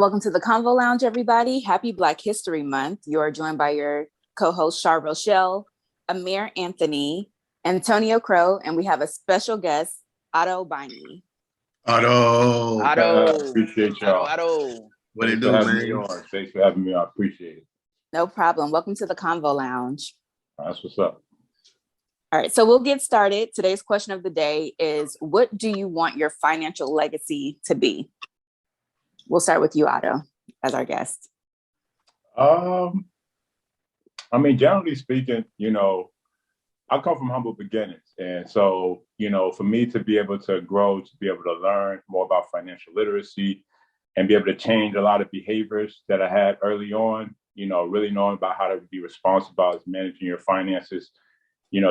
Welcome to the Convo Lounge, everybody. Happy Black History Month. You are joined by your co-host, Char Rochelle, Amir Anthony, Antonio Crow, and we have a special guest, Ato Biney. Otto. Appreciate y'all. Otto. What it Thanks do, for having man? me on. Thanks for having me on. I appreciate it. No problem. Welcome to the Convo Lounge. That's what's up. All right, so we'll get started. Today's question of the day is, what do you want your financial legacy to be? We'll start with you, Ato, as our guest. Generally speaking, I come from humble beginnings. And so, for me to be able to grow, to be able to learn more about financial literacy and be able to change a lot of behaviors that I had early on, really knowing about how to be responsible as managing your finances,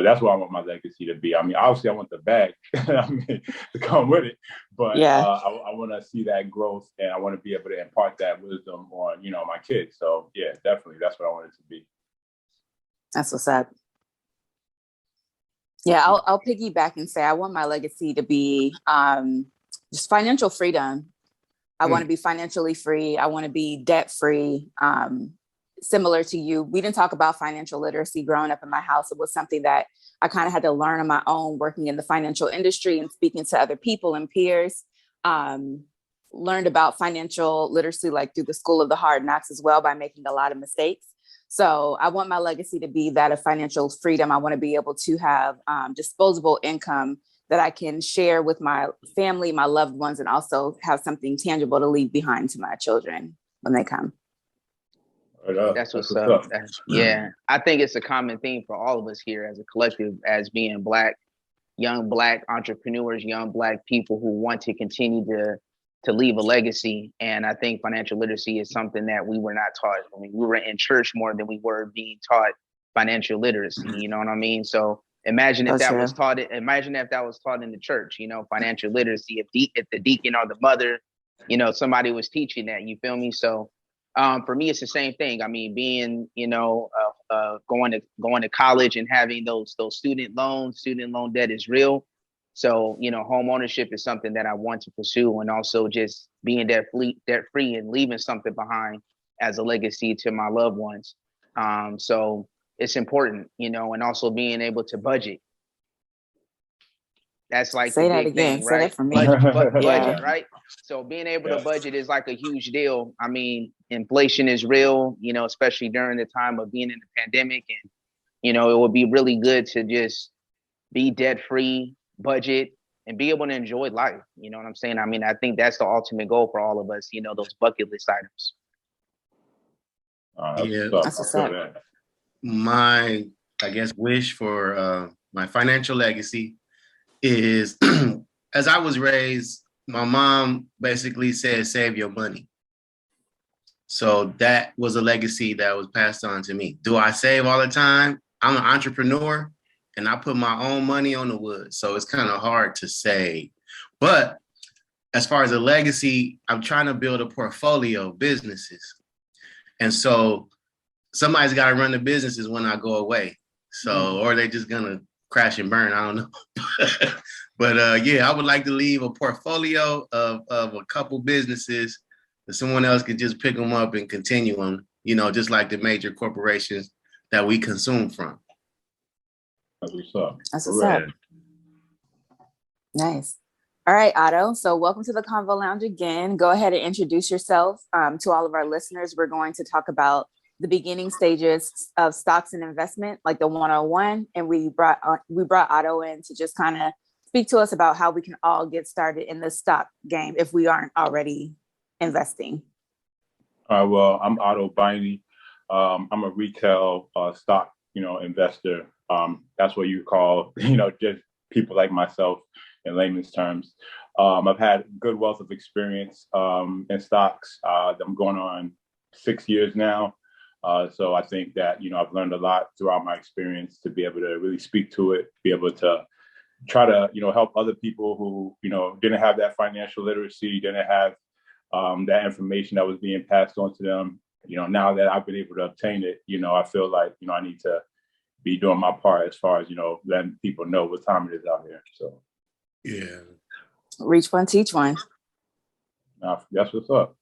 that's what I want my legacy to be. Obviously I want the bag to come with it, but I want to see that growth, and I want to be able to impart that wisdom on, my kids. So yeah, definitely. That's what I want it to be. That's what's up. Yeah, I'll piggyback and say I want my legacy to be just financial freedom. I want to be financially free. I want to be debt free. Similar to you, we didn't talk about financial literacy growing up in my house. It was something that I kind of had to learn on my own, working in the financial industry and speaking to other people and peers. Learned about financial literacy like through the School of the Hard Knocks as well, by making a lot of mistakes. So I want my legacy to be that of financial freedom. I want to be able to have disposable income that I can share with my family, my loved ones, and also have something tangible to leave behind to my children when they come. That's what's up. Yeah, I think it's a common theme for all of us here as a collective, as being young Black entrepreneurs, young Black people who want to continue to leave a legacy. And I think financial literacy is something that we were not taught. We were in church more than we were being taught financial literacy. You know what I mean? So imagine if that was taught. Imagine if that was taught in the church. Financial literacy. If the deacon or the mother, somebody was teaching that. You feel me? So. For me, it's the same thing. Being, going to college and having those student loan debt is real. So, home ownership is something that I want to pursue, and also just being debt free and leaving something behind as a legacy to my loved ones. So it's important, and also being able to budget. That's like the big thing, right? Say that for me. Budget, right? So being able to budget is like a huge deal. Inflation is real, especially during the time of being in the pandemic. And, it would be really good to just be debt-free, budget, and be able to enjoy life. You know what I'm saying? I think that's the ultimate goal for all of us, those bucket list items. That's what's up. My, wish for my financial legacy is, as I was raised, my mom basically said, save your money. So that was a legacy that was passed on to me. Do I save all the time? I'm an entrepreneur and I put my own money on the wood. So it's kind of hard to save. But as far as a legacy, I'm trying to build a portfolio of businesses. And so somebody's got to run the businesses when I go away. So, or they're just going to crash and burn. I don't know. But I would like to leave a portfolio of a couple businesses that someone else could just pick them up and continue them, just like the major corporations that we consume from. That's what's up. That's what's up. Nice. All right, Ato. So welcome to the Convo Lounge again. Go ahead and introduce yourself to all of our listeners. We're going to talk about the beginning stages of stocks and investment, like the 101. And we brought Ato in to just kind of speak to us about how we can all get started in the stock game if we aren't already investing. Well, I'm Ato Biney. I'm a retail stock, investor. That's what you call, just people like myself in layman's terms. I've had good wealth of experience in stocks. I'm going on 6 years now. So I think that, I've learned a lot throughout my experience to be able to really speak to it, be able to try to, help other people who, didn't have that financial literacy, didn't have that information that was being passed on to them. Now that I've been able to obtain it, I feel like, I need to be doing my part as far as, letting people know what time it is out here. So, yeah. Reach one, teach one. That's what's up.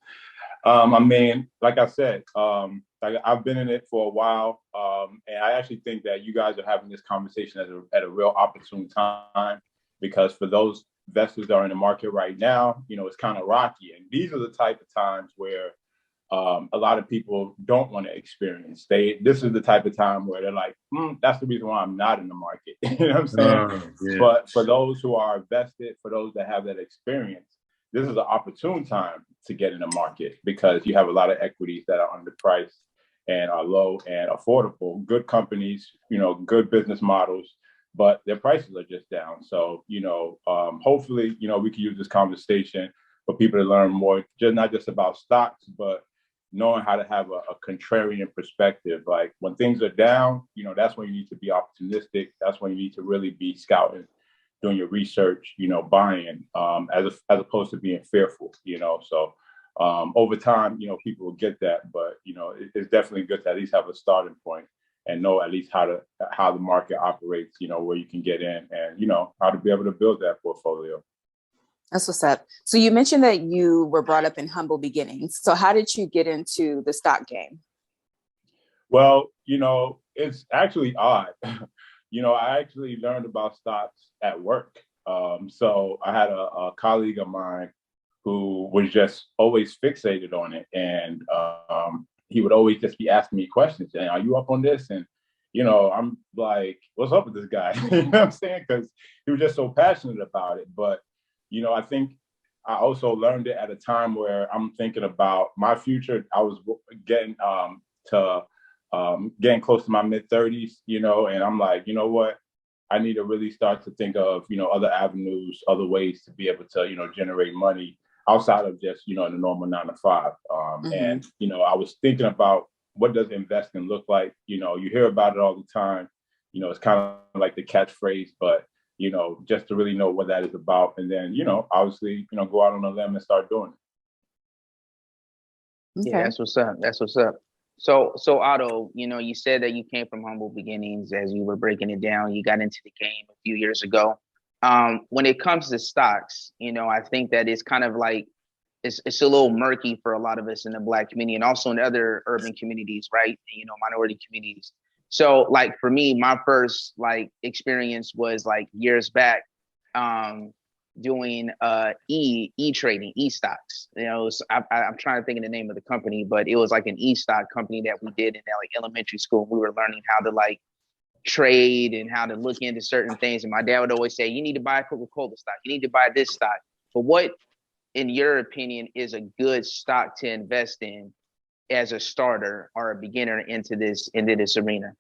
I mean, like I said, like I've been in it for a while, and I actually think that you guys are having this conversation at a real opportune time, because for those investors that are in the market right now, it's kind of rocky, and these are the type of times where a lot of people don't want to experience. This is the type of time where they're like, that's the reason why I'm not in the market. You know what I'm saying? Yeah. But for those who are invested, for those that have that experience, this is an opportune time to get in the market, because you have a lot of equities that are underpriced and are low and affordable, good companies, good business models, but their prices are just down. So, hopefully, we can use this conversation for people to learn more, not just about stocks, but knowing how to have a contrarian perspective. Like when things are down, that's when you need to be opportunistic. That's when you need to really be scouting, doing your research, buying, as opposed to being fearful, So over time, people will get that, but it's definitely good to at least have a starting point and know at least how the market operates, where you can get in, and how to be able to build that portfolio. That's what's up. So you mentioned that you were brought up in humble beginnings. So how did you get into the stock game? Well, it's actually odd. I actually learned about stocks at work. So I had a colleague of mine who was just always fixated on it. And he would always just be asking me questions. And are you up on this? And, I'm like, what's up with this guy? You know what I'm saying? Because he was just so passionate about it. But I think I also learned it at a time where I'm thinking about my future. I was getting getting close to my mid-30s, and I'm like, you know what? I need to really start to think of, other avenues, other ways to be able to, generate money outside of just, the normal 9 to 5. And, I was thinking about, what does investing look like? You hear about it all the time. It's kind of like the catchphrase, but just to really know what that is about. And then, obviously, go out on a limb and start doing it. Okay. Yeah, that's what's up. That's what's up. So Otto, you said that you came from humble beginnings. As you were breaking it down, you got into the game a few years ago. When it comes to stocks, I think that it's kind of like, it's a little murky for a lot of us in the Black community, and also in other urban communities, right? Minority communities. So like for me, my first experience was years back, doing e-trading, e-stocks. So I'm trying to think of the name of the company, but it was like an e-stock company that we did in elementary school. We were learning how to trade and how to look into certain things. And my dad would always say, you need to buy Coca-Cola stock. You need to buy this stock. But what, in your opinion, is a good stock to invest in as a starter or a beginner into this arena?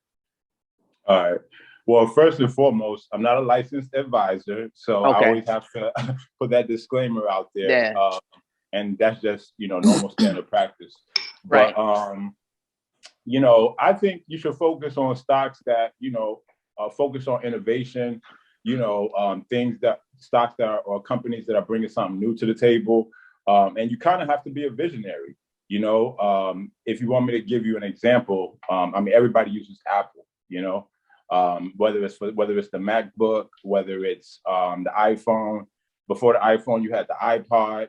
All right. Well, first and foremost, I'm not a licensed advisor, so okay. I always have to put that disclaimer out there. Yeah. And that's just, normal standard practice. Right. But, I think you should focus on stocks that, focus on innovation, stocks that are, or companies that are bringing something new to the table. And you kind of have to be a visionary. If you want me to give you an example, everybody uses Apple, whether it's the MacBook, whether it's the iPhone. Before the iPhone, you had the iPod,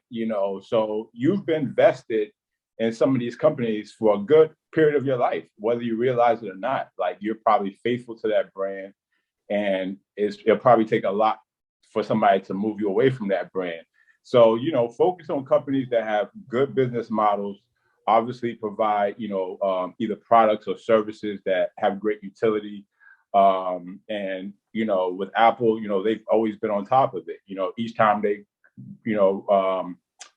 so you've been vested in some of these companies for a good period of your life, whether you realize it or not. You're probably faithful to that brand, and it'll probably take a lot for somebody to move you away from that brand. So, focus on companies that have good business models, obviously provide, either products or services that have great utility. And, with Apple, they've always been on top of it. Each time they,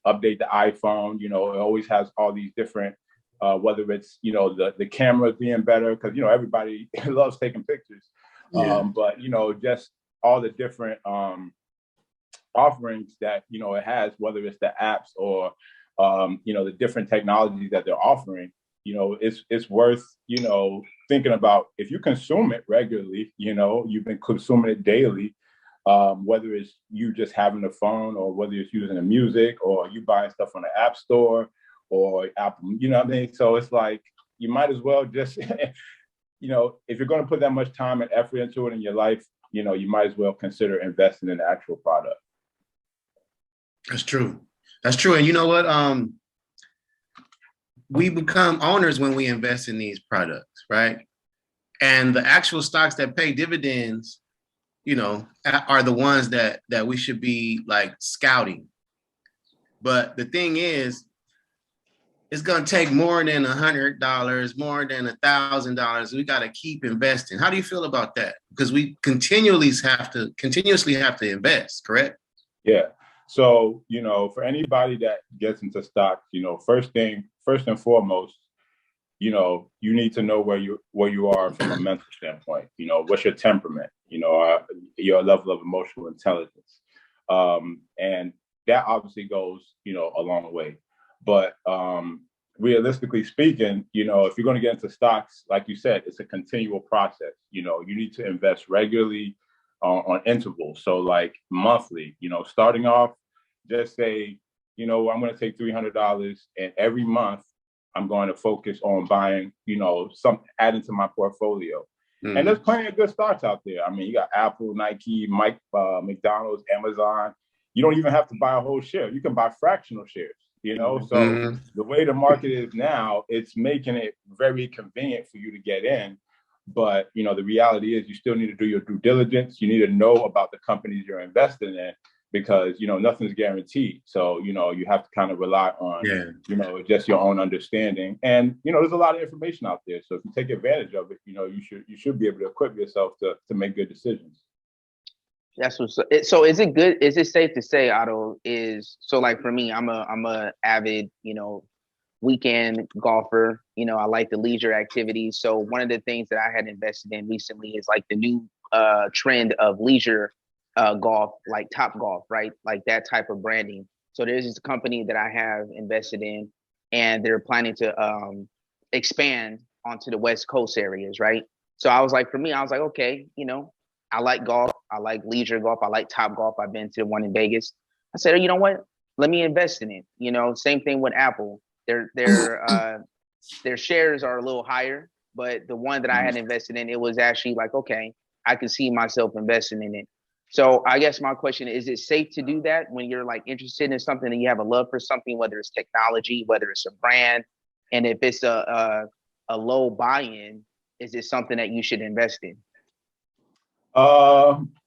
update the iPhone, it always has all these different, whether it's, the cameras being better, because, everybody loves taking pictures. Yeah. But, just all the different offerings that, it has, whether it's the apps or, the different technologies that they're offering, it's worth, thinking about. If you consume it regularly, you've been consuming it daily, whether it's you just having a phone or whether it's using the music or you buying stuff on the App Store or Apple, what I mean? So it's you might as well just, if you're going to put that much time and effort into it in your life, you might as well consider investing in the actual product. That's true. That's true. And you know what? we become owners when we invest in these products, right? And the actual stocks that pay dividends, you know, are the ones that we should be like scouting. But the thing is, it's gonna take more than $100, more than $1,000. We got to keep investing. How do you feel about that? Because we continuously have to invest, correct? Yeah. So, you know, for anybody that gets into stocks, you know, first and foremost, you know, you need to know where you are from a mental standpoint. You know, what's your temperament? You know, your level of emotional intelligence, and that obviously goes, you know, a long way. But realistically speaking, you know, if you're going to get into stocks, like you said, it's a continual process. You know, you need to invest regularly on intervals. So like monthly, you know, starting off, just say, you know, I'm going to take $300 and every month I'm going to focus on buying, you know, adding to my portfolio. Mm. And there's plenty of good stocks out there. I mean, you got Apple, Nike, McDonald's, Amazon. You don't even have to buy a whole share. You can buy fractional shares, you know? So the way the market is now, it's making it very convenient for you to get in. But, you know, the reality is you still need to do your due diligence. You need to know about the companies you're investing in because, you know, nothing's guaranteed. So, you know, you have to kind of rely on, you know, just your own understanding. And, you know, there's a lot of information out there. So if you take advantage of it, you know, you should be able to equip yourself to make good decisions. That's what's so is it good? Is it safe to say, Otto, so like for me, I'm a avid, you know, weekend golfer. You know, I like the leisure activities. So one of the things that I had invested in recently is like the new trend of leisure golf, like Top Golf, right? Like that type of branding. So there's this company that I have invested in, and they're planning to expand onto the West Coast areas, right? So I was like, for me, I was like, okay, you know, I like golf. I like leisure golf. I like Top Golf. I've been to the one in Vegas. I said, oh, you know what? Let me invest in it. You know, same thing with Apple. Their shares are a little higher, but the one that I had invested in, it was actually like, okay, I can see myself investing in it. So I guess my question is it safe to do that when you're like interested in something and you have a love for something, whether it's technology, whether it's a brand, and if it's a low buy-in, is it something that you should invest in?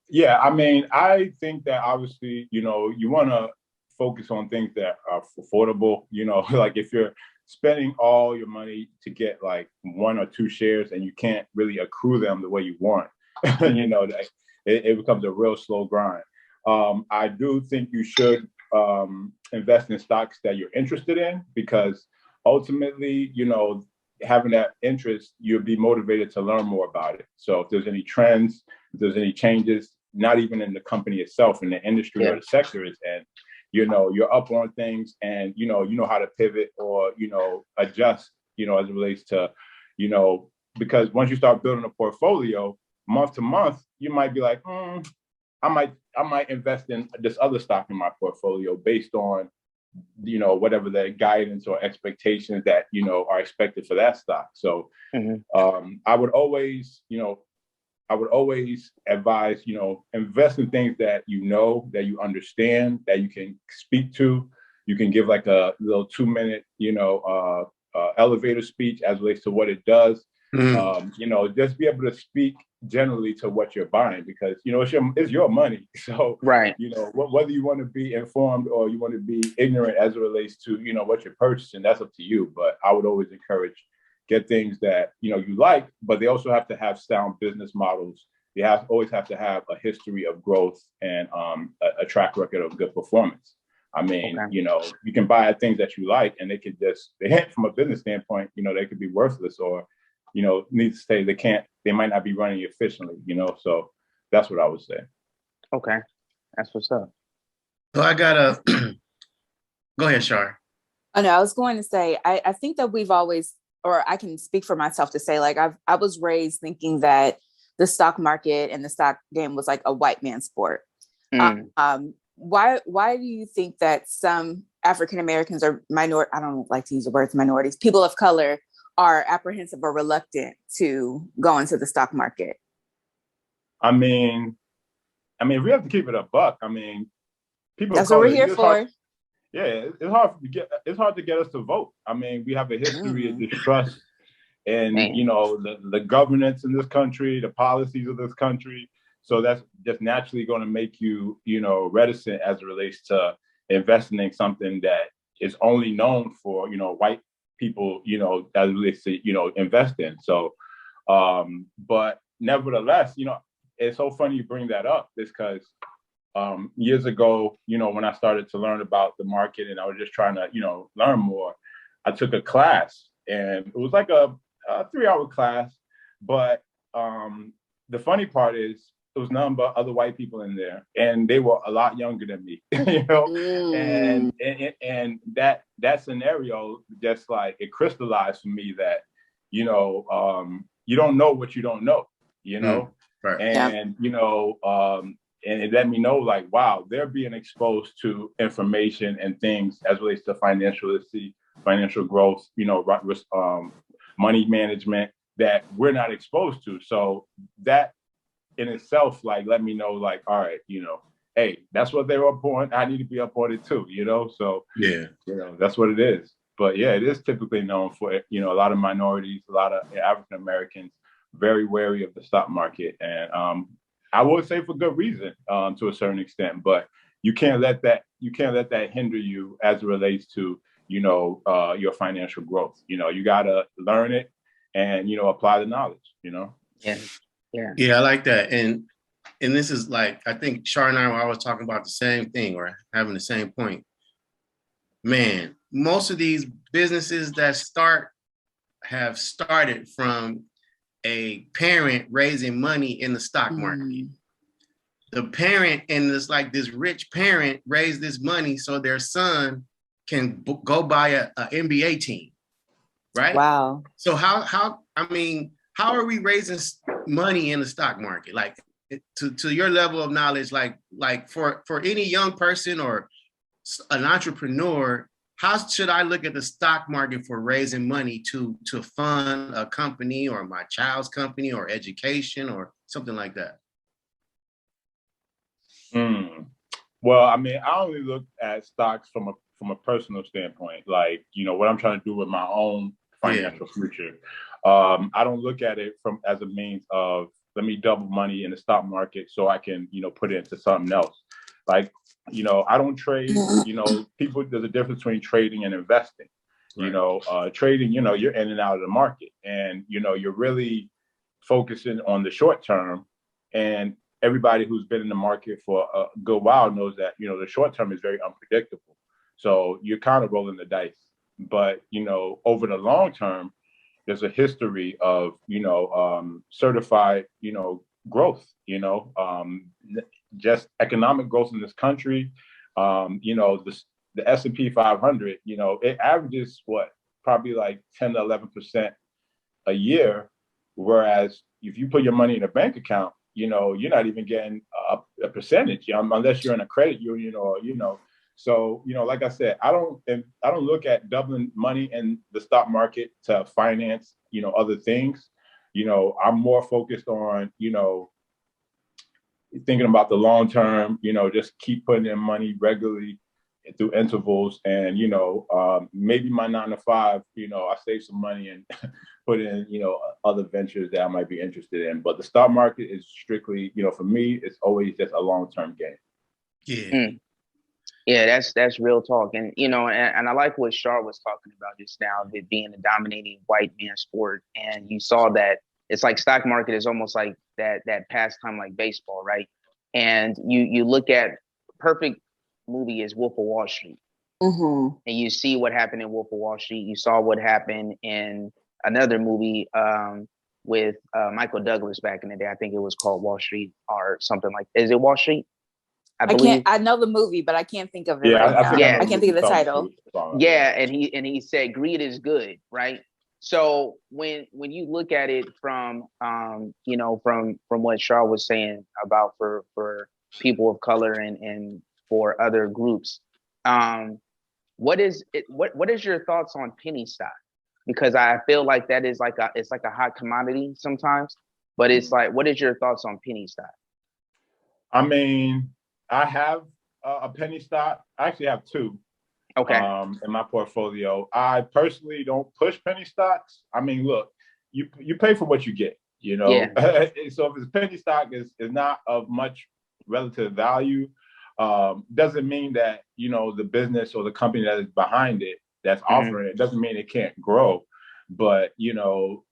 Yeah, I mean, I think that obviously, you know, you want to focus on things that are affordable. You know, like if you're spending all your money to get like 1 or 2 shares and you can't really accrue them the way you want, you know, it becomes a real slow grind. I do think you should invest in stocks that you're interested in because ultimately, you know, having that interest, you'll be motivated to learn more about it. So if there's any trends, if there's any changes, not even in the company itself, in the industry or the sector it's in, you know, you're up on things and, you know how to pivot or, you know, adjust, you know, as it relates to, you know, because once you start building a portfolio month to month, you might be like, I might invest in this other stock in my portfolio based on, you know, whatever the guidance or expectations that, you know, are expected for that stock. So I would always advise, you know, invest in things that you know, that you understand, that you can speak to. You can give like a little 2-minute, you know, elevator speech as relates to what it does. You know, just be able to speak generally to what you're buying because, you know, it's your money. So, right. You know, whether you want to be informed or you want to be ignorant as it relates to, you know, what you're purchasing, that's up to you. But I would always encourage get things that, you know, you like, but they also have to have sound business models. They always have to have a history of growth and a track record of good performance. I mean, you know, you can buy things that you like and from a business standpoint, you know, they could be worthless or, you know, needs to say they might not be running efficiently, you know, so that's what I would say. Okay. That's what's up. So I got go ahead, Shar. Oh, no, I was going to say, I think that we've always, or I can speak for myself to say, like, I was raised thinking that the stock market and the stock game was like a white man sport. Why do you think that some African Americans or I don't like to use the words minorities, people of color are apprehensive or reluctant to go into the stock market? I mean, we have to keep it a buck. I mean, people. That's what we're here for. It's hard to get us to vote. I mean, we have a history of distrust and the governance in this country, the policies of this country. So that's just naturally going to make you, reticent as it relates to investing in something that is only known for, white people, as it relates to, invest in. So, but nevertheless, it's so funny you bring that up, is because years ago, when I started to learn about the market and I was just trying to, learn more, I took a class, and it was like a 3-hour class. But the funny part is there was none but other white people in there, and they were a lot younger than me, and that scenario just like it crystallized for me that, you don't know what you don't know, Right. And and it let me know, like, wow, they're being exposed to information and things as relates to financial literacy, financial growth, money management that we're not exposed to. So that in itself, like, let me know, like, all right, hey, that's what they were up on. I need to be up on it too, So that's what it is. But yeah, it is typically known for, a lot of minorities, a lot of African Americans, very wary of the stock market. And I would say for good reason, to a certain extent, but you can't let that hinder you as it relates to, your financial growth. You got to learn it and, apply the knowledge, Yeah, I like that. And this is like, I think Shar and I were always talking about the same thing, or having the same point. Man, most of these businesses that have started from a parent raising money in the stock market. The parent, and it's like this rich parent raised this money so their son can go buy a NBA team, right? Wow. So how are we raising money in the stock market? Like, to your level of knowledge, like for any young person or an entrepreneur, how should I look at the stock market for raising money to fund a company or my child's company or education or something like that? Well, I mean, I only look at stocks from a personal standpoint, like, what I'm trying to do with my own financial future. I don't look at it as a means of, let me double money in the stock market so I can, put it into something else. Like, I don't trade, people, there's a difference between trading and investing. Right. Trading, you're in and out of the market, and, you're really focusing on the short term. And everybody who's been in the market for a good while knows that, the short term is very unpredictable. So you're kind of rolling the dice. But, over the long term, there's a history of, certified, growth, just economic growth in this country. The S&P 500, it averages probably like 10 to 11% a year. Whereas if you put your money in a bank account, you're not even getting a percentage, unless you're in a credit union or, So, like I said, I don't look at doubling money in the stock market to finance, other things. I'm more focused on, thinking about the long term, just keep putting in money regularly through intervals. And, maybe my 9 to 5, I save some money and put in, other ventures that I might be interested in. But the stock market is strictly, for me, it's always just a long-term game. Yeah. Yeah, that's real talk. And, and I like what Shar was talking about just now, of it being a dominating white man sport. And you saw that it's like stock market is almost like that pastime, like baseball, right? And you look at perfect movie is Wolf of Wall Street. Mm-hmm. And you see what happened in Wolf of Wall Street. You saw what happened in another movie with Michael Douglas back in the day. I think it was called Wall Street or something like. Is it Wall Street? I know the movie, but I can't think of it right now. I can't think of the title. Yeah, and he said greed is good, right? So when you look at it from from what Shar was saying about for people of color and for other groups, what is your thoughts on penny stock? Because I feel like that is it's like a hot commodity sometimes, but it's like, what is your thoughts on penny stock? I mean, I have a penny stock. I actually have two. Okay. In my portfolio. I personally don't push penny stocks. I mean, look, you pay for what you get, you know. Yeah. So if it's penny stock is not of much relative value, doesn't mean that, you know, the business or the company that is behind it that's offering it doesn't mean it can't grow. But, you know,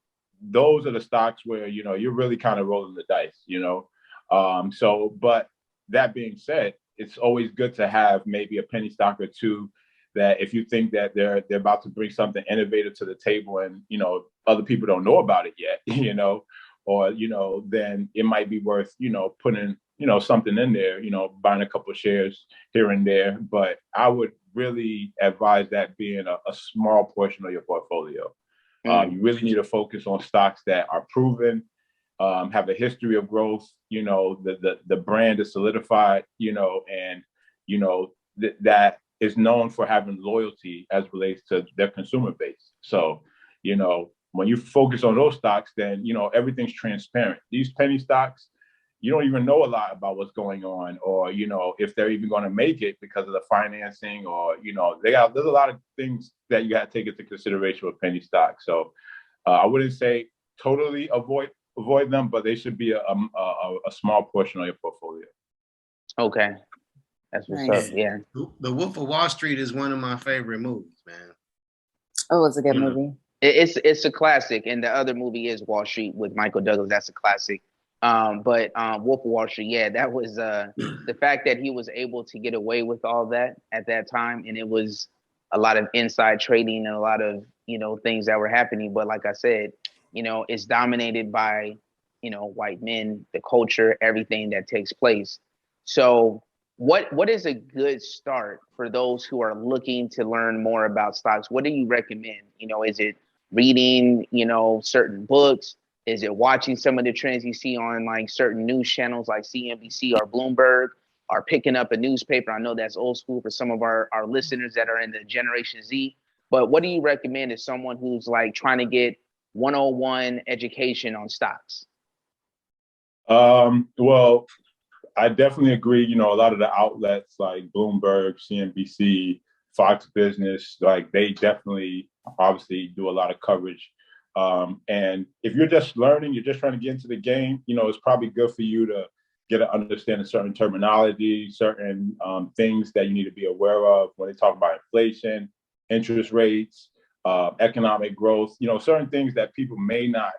those are the stocks where, you know, you're really kind of rolling the dice, you know. But that being said, it's always good to have maybe a penny stock or two that if you think that they're about to bring something innovative to the table and, you know, other people don't know about it yet, you know, or, you know, then it might be worth, you know, putting, you know, something in there, you know, buying a couple of shares here and there. But I would really advise that being a small portion of your portfolio. You really need to focus on stocks that are proven, have a history of growth, you know, the brand is solidified, you know, and, you know, that is known for having loyalty as relates to their consumer base. So, you know, when you focus on those stocks, then, you know, everything's transparent. These penny stocks, you don't even know a lot about what's going on, or, you know, if they're even going to make it because of the financing, or, you know, there's a lot of things that you got to take into consideration with penny stocks. So I wouldn't say totally avoid them, but they should be a small portion of your portfolio. Okay. That's what's up. Yeah. The Wolf of Wall Street is one of my favorite movies, man. Oh, it's a good movie. It's a classic, and the other movie is Wall Street with Michael Douglas. That's a classic. But Wolf of Wall Street, yeah, that was the fact that he was able to get away with all that at that time, and it was a lot of inside trading and a lot of, you know, things that were happening. But like I said, you know, it's dominated by, you know, white men, the culture, everything that takes place. So what is a good start for those who are looking to learn more about stocks? What do you recommend? You know, is it reading, you know, certain books? Is it watching some of the trends you see on like certain news channels like CNBC or Bloomberg, or picking up a newspaper? I know that's old school for some of our listeners that are in the Generation Z. But what do you recommend as someone who's like trying to get 101 education on stocks? Well, I definitely agree. You know, a lot of the outlets like Bloomberg, CNBC, Fox Business, like they definitely obviously do a lot of coverage. And if you're just learning, you're just trying to get into the game, you know, it's probably good for you to get an understanding of certain terminology, certain things that you need to be aware of when they talk about inflation, interest rates, economic growth, you know, certain things that people may not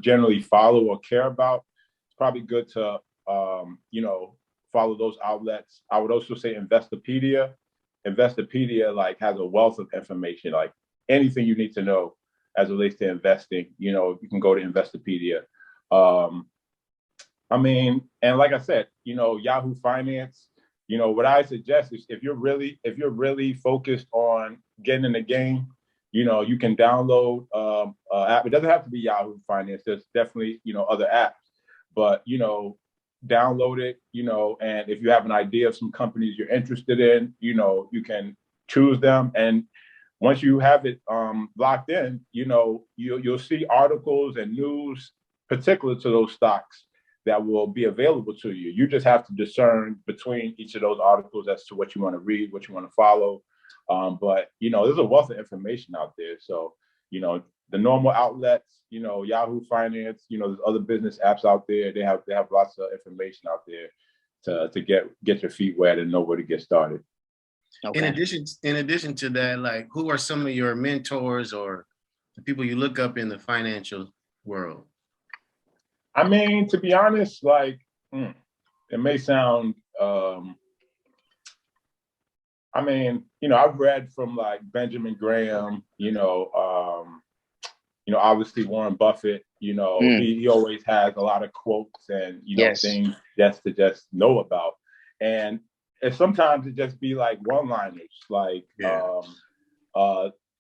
generally follow or care about. It's probably good to, you know, follow those outlets. I would also say Investopedia. Investopedia like has a wealth of information, like anything you need to know as it relates to investing. You know, you can go to Investopedia. I mean, and like I said, you know, Yahoo Finance. You know, what I suggest is if you're really focused on getting in the game, you know, you can download app. It doesn't have to be Yahoo Finance. There's definitely, you know, other apps, but, you know, download it, you know, and if you have an idea of some companies you're interested in, you know, you can choose them. And once you have it locked in, you know, you'll see articles and news particular to those stocks that will be available to you. You just have to discern between each of those articles as to what you want to read, what you want to follow. But, you know, there's a wealth of information out there. So, you know, the normal outlets, you know, Yahoo Finance, you know, there's other business apps out there. They have lots of information out there to get your feet wet and know where to get started. Okay. In addition to that, like, who are some of your mentors or the people you look up in the financial world? I mean, to be honest, like, it may sound, I mean, you know, I've read from like Benjamin Graham, you know, obviously Warren Buffett, you know, he always has a lot of quotes and, you know, things just to know about. And sometimes it just be like one-liners, like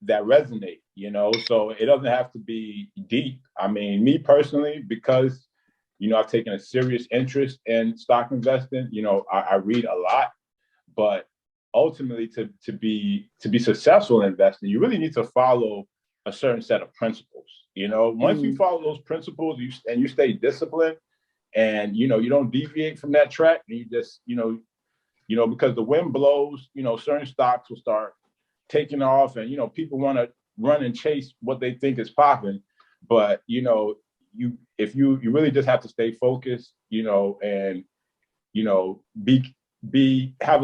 that resonate, you know, so it doesn't have to be deep. I mean, me personally, because, you know, I've taken a serious interest in stock investing, you know, I read a lot, but ultimately to be successful in investing, you really need to follow a certain set of principles. You know, once you follow those principles and you stay disciplined and, you know, you don't deviate from that track and you just, you know, you know, because the wind blows, you know, certain stocks will start taking off, and, you know, people want to run and chase what they think is popping. But, you know, you really just have to stay focused, you know, and, you know, have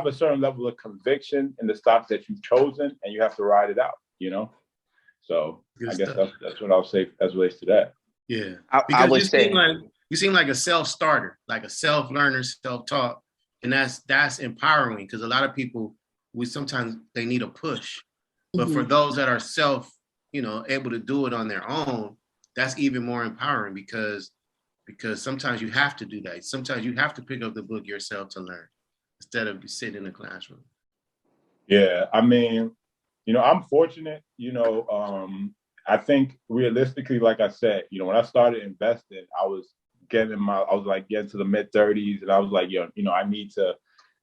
a certain level of conviction in the stocks that you've chosen, and you have to ride it out, you know. So I guess that's what I'll say as relates to that. Yeah, I would say you seem like a self-starter, like a self-learner, self-taught, and that's empowering, because a lot of people, sometimes they need a push, but for those that are able to do it on their own, that's even more empowering, because sometimes you have to do that. Sometimes you have to pick up the book yourself to learn instead of sitting in the classroom. Yeah, I mean, you know, I'm fortunate, you know, I think realistically, like I said, you know, when I started investing, I was getting to the mid 30s, and I was like, you know, I need to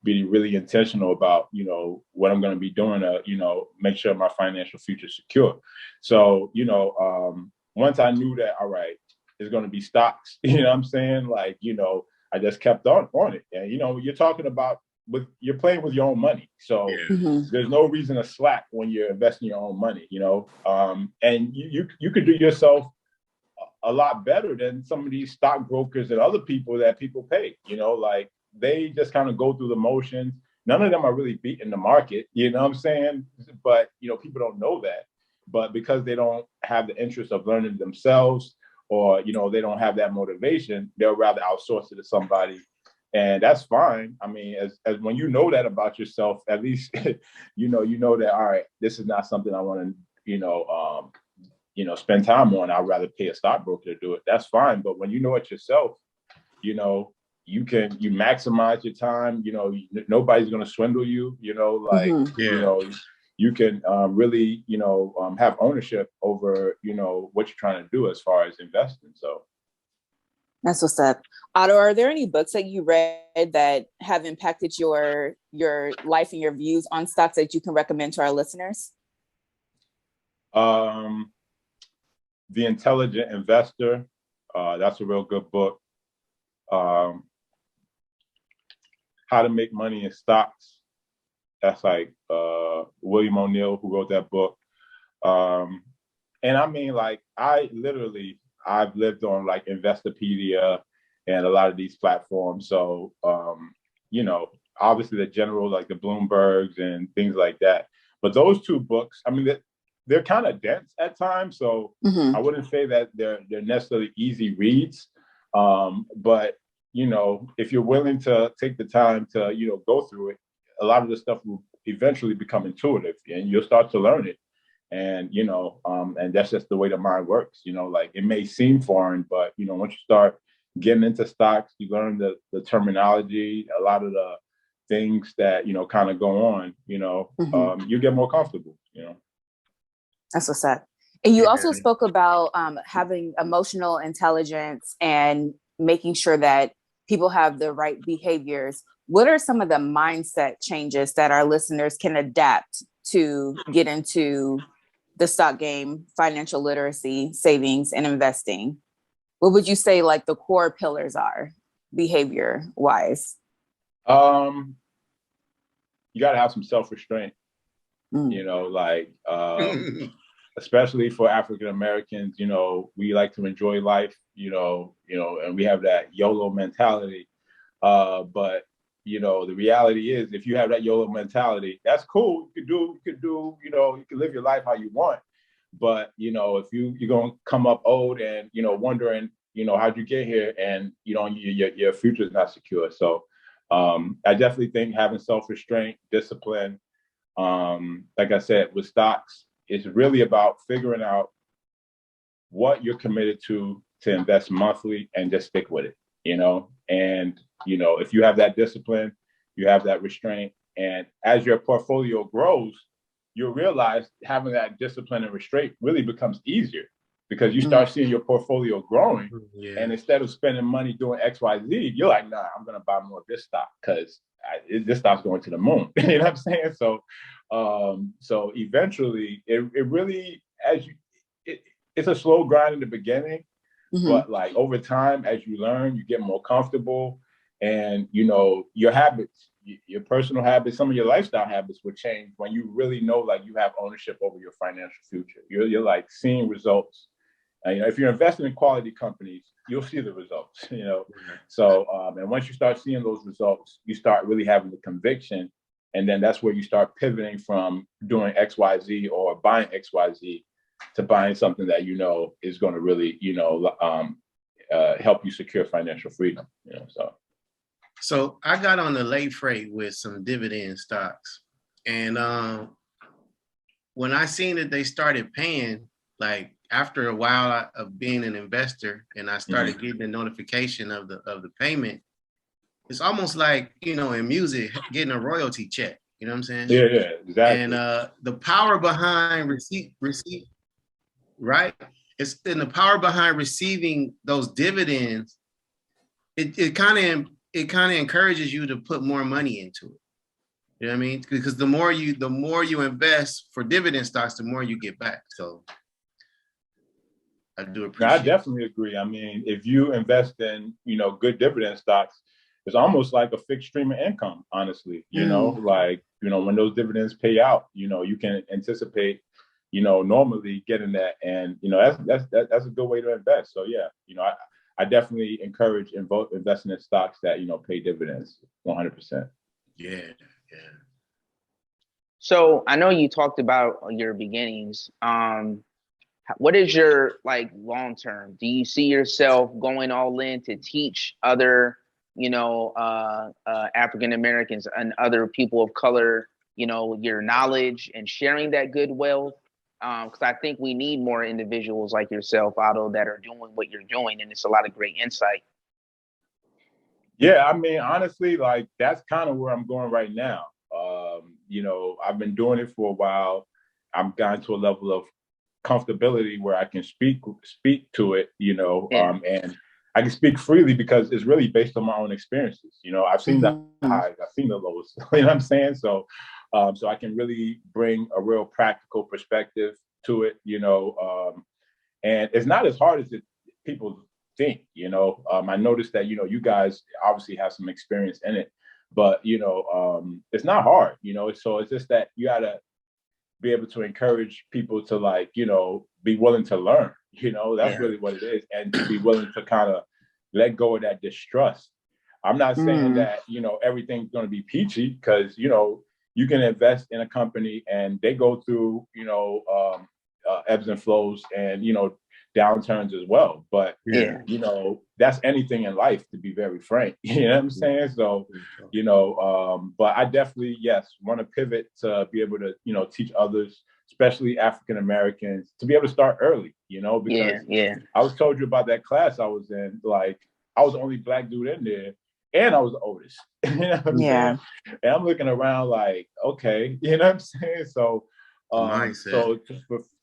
be really intentional about, you know, what I'm going to be doing to, you know, make sure my financial future is secure. So, you know, once I knew that, all right, it's going to be stocks, you know what I'm saying? Like, you know, I just kept on it. And, you know, you're talking about, you're playing with your own money. So there's no reason to slack when you're investing your own money, you know? And you could do yourself a lot better than some of these stockbrokers and other people that people pay, you know, like they just kind of go through the motions. None of them are really beating the market, you know what I'm saying? But, you know, people don't know that. But because they don't have the interest of learning themselves, or, you know, they don't have that motivation, they'll rather outsource it to somebody. And that's fine. I mean, as when you know that about yourself, at least, you know that, all right, this is not something I want to, you know, spend time on. I'd rather pay a stockbroker to do it. That's fine. But when you know it yourself, you know, you maximize your time. You know, nobody's going to swindle you, you know, like, you know, you can really, you know, have ownership over, you know, what you're trying to do as far as investing. So. That's what's up. Otto, are there any books that you read that have impacted your life and your views on stocks that you can recommend to our listeners? The Intelligent Investor. That's a real good book. How to Make Money in Stocks. That's like William O'Neill, who wrote that book. And I mean, like, I've lived on like Investopedia and a lot of these platforms. So, you know, obviously the general, like the Bloombergs and things like that. But those two books, I mean, they're kind of dense at times. So I wouldn't say that they're necessarily easy reads. But, you know, if you're willing to take the time to, you know, go through it, a lot of the stuff will eventually become intuitive, and you'll start to learn it. And, you know, and that's just the way the mind works, you know, like it may seem foreign, but, you know, once you start getting into stocks, you learn the terminology, a lot of the things that, you know, kind of go on, you know, you get more comfortable, you know. That's what's up. And you also spoke about having emotional intelligence and making sure that people have the right behaviors. What are some of the mindset changes that our listeners can adapt to get into the stock game, financial literacy, savings, and investing? What would you say like the core pillars are behavior wise? You got to have some self-restraint, you know, like, especially for African Americans, you know, we like to enjoy life, you know, and we have that YOLO mentality. But, you know, the reality is, if you have that YOLO mentality, that's cool. You could do, you know, you can live your life how you want. But, you know, if you're going to come up old and, you know, wondering, you know, how'd you get here? And, you know, your future is not secure. So I definitely think having self-restraint, discipline, like I said, with stocks, it's really about figuring out what you're committed to invest monthly and just stick with it, you know? And, you know, if you have that discipline, you have that restraint, and as your portfolio grows, you'll realize having that discipline and restraint really becomes easier, because you start seeing your portfolio growing. And instead of spending money doing X, Y, Z, you're like, nah, I'm going to buy more of this stock because this stock's going to the moon. You know what I'm saying? So, so eventually it really, it's a slow grind in the beginning, but like over time, as you learn, you get more comfortable, and, you know, your habits, your personal habits, some of your lifestyle habits will change when you really know like you have ownership over your financial future. You're like seeing results. And, if you're investing in quality companies, you'll see the results. So and once you start seeing those results, you start really having the conviction, and then that's where you start pivoting from doing XYZ or buying XYZ to buying something that is going to really help you secure financial freedom. So I got on the late freight with some dividend stocks, and when I seen that they started paying, like after a while of being an investor, and I started getting the notification of the payment, it's almost like in music getting a royalty check. You know what I'm saying? Yeah, exactly. And the power behind receipt, right? It's in the power behind receiving those dividends. It kind of encourages you to put more money into it. You know what I mean? Because the more you invest for dividend stocks, the more you get back. So I do appreciate. I definitely agree. I mean, if you invest in good dividend stocks, it's almost like a fixed stream of income. Honestly, like when those dividends pay out, you can anticipate normally getting that, and that's a good way to invest. So yeah, I definitely encourage investing in stocks that pay dividends 100%. Yeah. So I know you talked about your beginnings. What is your long term? Do you see yourself going all in to teach other African Americans and other people of color your knowledge and sharing that good wealth? Because I think we need more individuals like yourself, Ato, that are doing what you're doing, and it's a lot of great insight. Yeah, I mean, honestly, that's kind of where I'm going right now. I've been doing it for a while. I've gotten to a level of comfortability where I can speak to it, and I can speak freely because it's really based on my own experiences. I've seen the highs, I've seen the lows. You know what I'm saying? So I can really bring a real practical perspective to it, and it's not as hard as people think. I noticed that you guys obviously have some experience in it, but it's not hard. So it's just that you gotta be able to encourage people to be willing to learn. That's really what it is, and to be willing to kind of let go of that distrust. I'm not saying that everything's going to be peachy, because you can invest in a company and they go through ebbs and flows and downturns as well. But that's anything in life, to be very frank. You know what I'm saying? So but I definitely want to pivot to be able to teach others, especially African Americans, to be able to start early. Because I was told you about that class I was in. I was the only Black dude in there, and I was the oldest. You know what I'm saying? And I'm looking around like, okay, you know what I'm saying? So so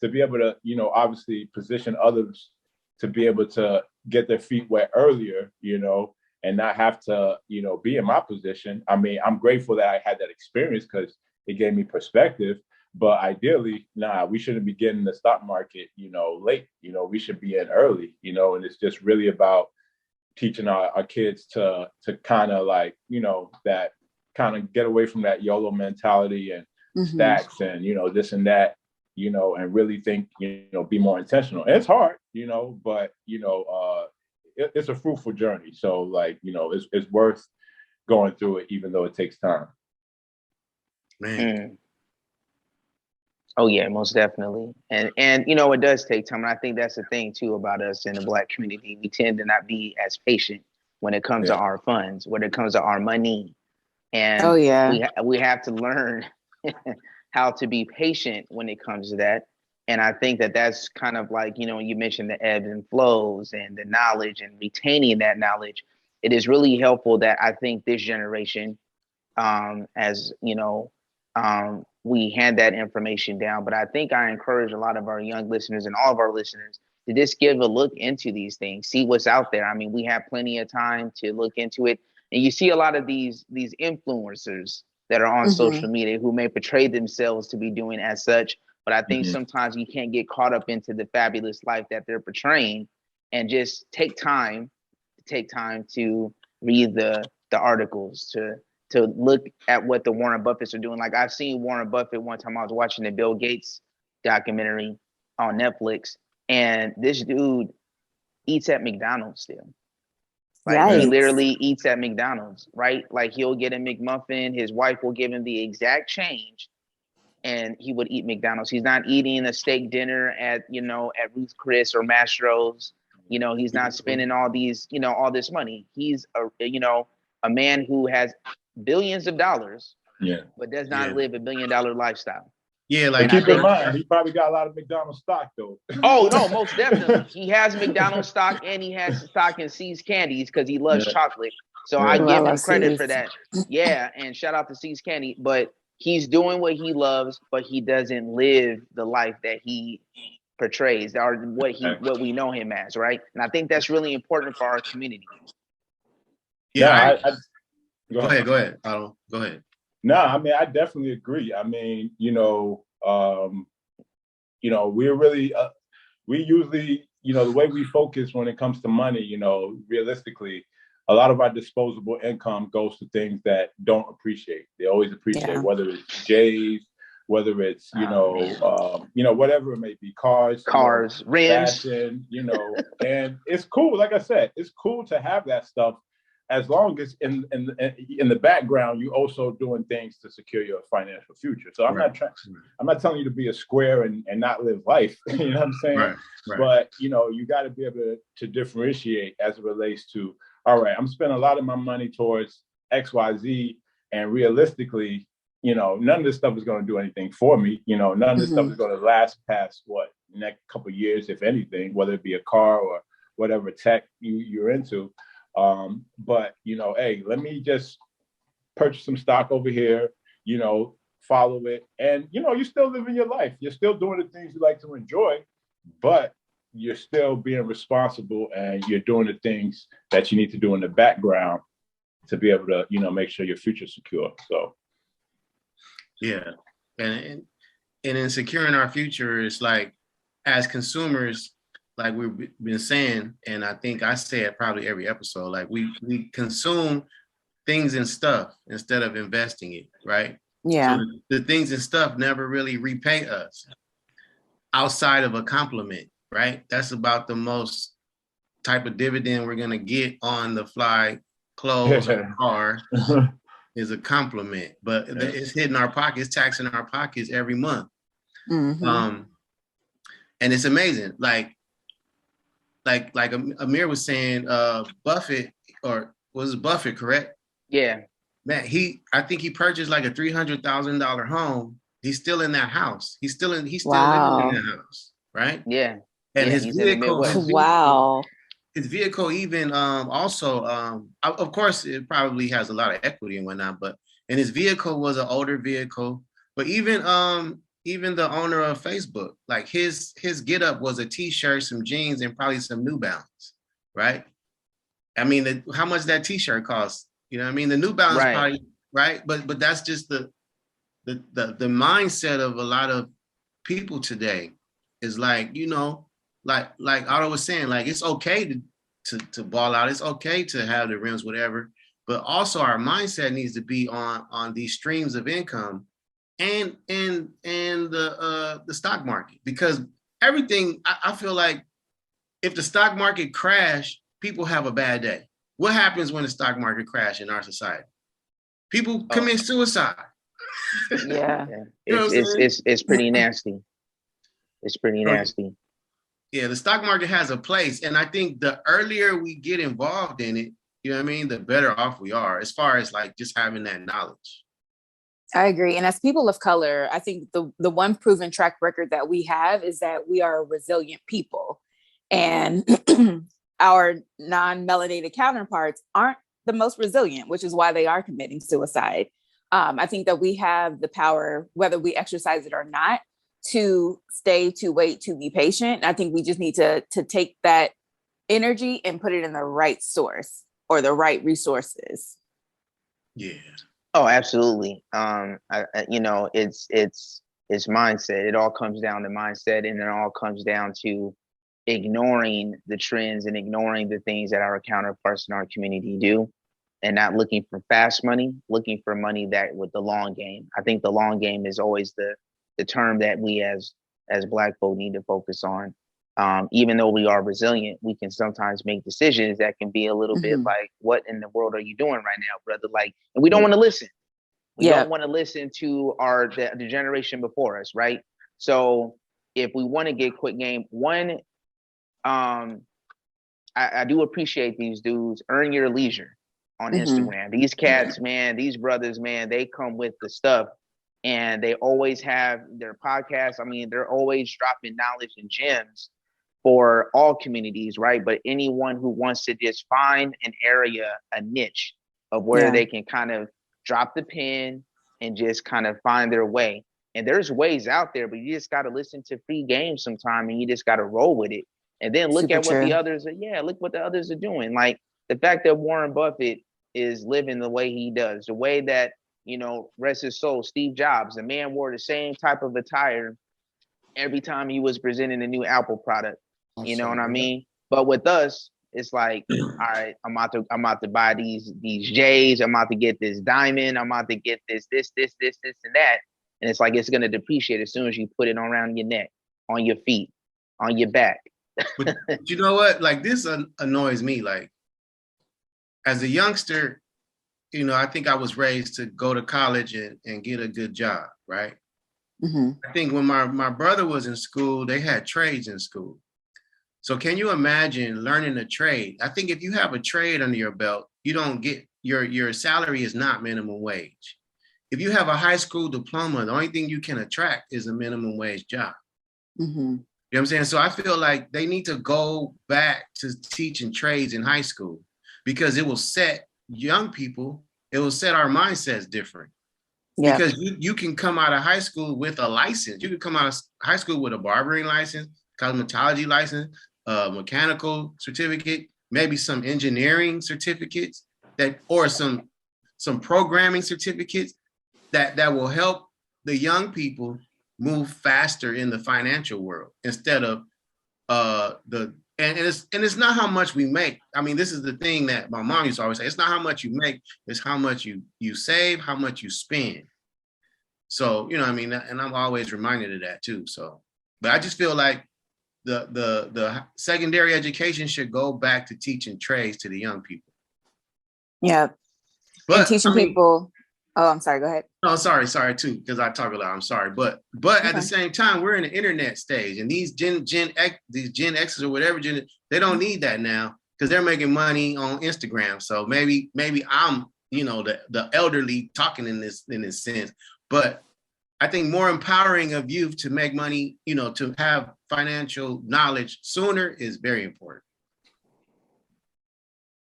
to be able to obviously position others to be able to get their feet wet earlier, and not have to be in my position. I mean, I'm grateful that I had that experience because it gave me perspective. But ideally, we shouldn't be getting the stock market late. We should be in early. And it's just really about teaching our kids to kind of that kind of get away from that YOLO mentality and stacks and this and that, and really think, be more intentional. And it's hard, but it's a fruitful journey. So it's worth going through it, even though it takes time. Man. Oh yeah, most definitely. And it does take time. And I think that's the thing too about us in the Black community. We tend to not be as patient when it comes to our funds, when it comes to our money. And we have to learn how to be patient when it comes to that. And I think that's kind of you mentioned the ebbs and flows and the knowledge and retaining that knowledge. It is really helpful that I think this generation, we hand that information down. But I think I encourage a lot of our young listeners and all of our listeners to just give a look into these things, see what's out there. I mean, we have plenty of time to look into it. And you see a lot of these influencers that are on social media who may portray themselves to be doing as such. But I think sometimes you can't get caught up into the fabulous life that they're portraying, and just take time to read the articles, to to look at what the Warren Buffetts are doing. Like I've seen Warren Buffett one time. I was watching the Bill Gates documentary on Netflix, and this dude eats at McDonald's still. Like he literally eats at McDonald's, right? Like he'll get a McMuffin. His wife will give him the exact change, and he would eat McDonald's. He's not eating a steak dinner at Ruth Chris or Mastro's. He's not spending all these, all this money. He's a man who has billions of dollars, but does not live $1 billion lifestyle. Yeah, like keep in mind, he probably got a lot of McDonald's stock though. Oh no, most definitely. He has McDonald's stock and he has stock in See's Candies because he loves chocolate. So I give him credit for that. Yeah, and shout out to See's Candy. But he's doing what he loves, but he doesn't live the life that he portrays or what we know him as, right? And I think that's really important for our community. Yeah, go ahead. Go ahead. No, I mean, I definitely agree. I mean, we're really, we usually, the way we focus when it comes to money, realistically, a lot of our disposable income goes to things that don't appreciate. They always appreciate, whether it's J's, whether it's, whatever it may be, cars, rims, fashion, and it's cool. Like I said, it's cool to have that stuff, as long as in the background, you also doing things to secure your financial future. So I'm not telling you to be a square and not live life. You know what I'm saying? Right. But you got to be able to differentiate as it relates to, all right, I'm spending a lot of my money towards XYZ, and realistically, none of this stuff is going to do anything for me. None of this stuff is going to last past next couple of years, if anything, whether it be a car or whatever tech you're into. But hey, let me just purchase some stock over here, follow it. And, you're still living your life. You're still doing the things you like to enjoy, but you're still being responsible and you're doing the things that you need to do in the background to be able to, make sure your future's secure. So. Yeah. And in securing our future, it's like, as consumers, like we've been saying, and I think I say it probably every episode, like we consume things and stuff instead of investing it, right? Yeah. So the things and stuff never really repay us outside of a compliment, right? That's about the most type of dividend we're gonna get on the fly clothes or car is a compliment, but it's hitting our pockets, taxing our pockets every month. And it's amazing, like Amir was saying, Buffett, or was it Buffett, correct? Yeah. Man, I think he purchased like a $300,000 home. He's still in that house. He's still living in that house, right? Yeah. And his vehicle, his vehicle even also, of course, it probably has a lot of equity and whatnot, and his vehicle was an older vehicle. But even the owner of Facebook, like his get up was a t-shirt, some jeans, and probably some New Balance, right? I mean, how much that t-shirt costs? You know what I mean? The New Balance probably, right? But that's just the mindset of a lot of people today is like, like Otto was saying, like it's okay to ball out. It's okay to have the rims, whatever. But also our mindset needs to be on these streams of income and the stock market, because everything, I feel like if the stock market crash, people have a bad day. What happens when the stock market crash in our society? People commit suicide. Yeah. It's pretty nasty. It's pretty nasty. Yeah, the stock market has a place, and I think the earlier we get involved in it, you know what I mean, the better off we are as far as like just having that knowledge. I agree. And as people of color, I think the one proven track record that we have is that we are resilient people, and our non-melanated counterparts aren't the most resilient, which is why they are committing suicide. I think that we have the power, whether we exercise it or not, to stay, to wait, to be patient. I think we just need to take that energy and put it in the right source or the right resources. Yeah. Oh, absolutely. It's mindset. It all comes down to mindset, and it all comes down to ignoring the trends and ignoring the things that our counterparts in our community do. and not looking for fast money, looking for money that with the long game. I think the long game is always the term that we as Black folk need to focus on. Even though we are resilient, we can sometimes make decisions that can be a little bit like, what in the world are you doing right now, brother? Like, and we don't want to listen. We don't want to listen to the generation before us, right? So if we want to get quick game, one, I do appreciate these dudes. Earn your leisure on Instagram. These cats, man, these brothers, man, they come with the stuff, and they always have their podcasts. I mean, they're always dropping knowledge and gems for all communities, right? But anyone who wants to just find an area, a niche of where they can kind of drop the pen and just kind of find their way. And there's ways out there, but you just got to listen to free games sometime, and you just got to roll with it. And then look at what the others are. Look what the others are doing. Like the fact that Warren Buffett is living the way he does, the way that, you know, rest his soul, Steve Jobs, the man wore the same type of attire every time he was presenting a new Apple product. You know what I mean? But with us, it's like, all right, I'm about to buy these J's. I'm about to get this diamond. I'm about to get this, and that. And it's like, it's going to depreciate as soon as you put it around your neck, on your feet, on your back. But you know what? Like, this annoys me. Like, as a youngster, you know, I think I was raised to go to college and get a good job, right? I think when my brother was in school, they had trades in school. So can you imagine learning a trade? I think if you have a trade under your belt, you don't get your salary is not minimum wage. If you have a high school diploma, the only thing you can attract is a minimum wage job. You know what I'm saying? So I feel like they need to go back to teaching trades in high school, because it will set young people, it will set our mindsets different. Because you can come out of high school with a license. You can come out of high school with a barbering license, cosmetology license, mechanical certificate, maybe some engineering certificates or some programming certificates that will help the young people move faster in the financial world, instead of it's not how much we make. I mean, this is the thing that my mom used to always say. It's not how much you make, it's how much you save, how much you spend. So, you know what I mean? And I'm always reminded of that too. So, but I just feel like the secondary education should go back to teaching trades to the young people. Yeah. But and teaching people. Oh, I'm sorry. Go ahead. No, sorry too, because I talk a lot. I'm sorry, but at the same time, we're in the internet stage, and these Gen X's or whatever they don't need that now, because they're making money on Instagram. So maybe I'm, you know, the elderly talking in this sense, but I think more empowering of youth to make money, you know, to have financial knowledge sooner is very important.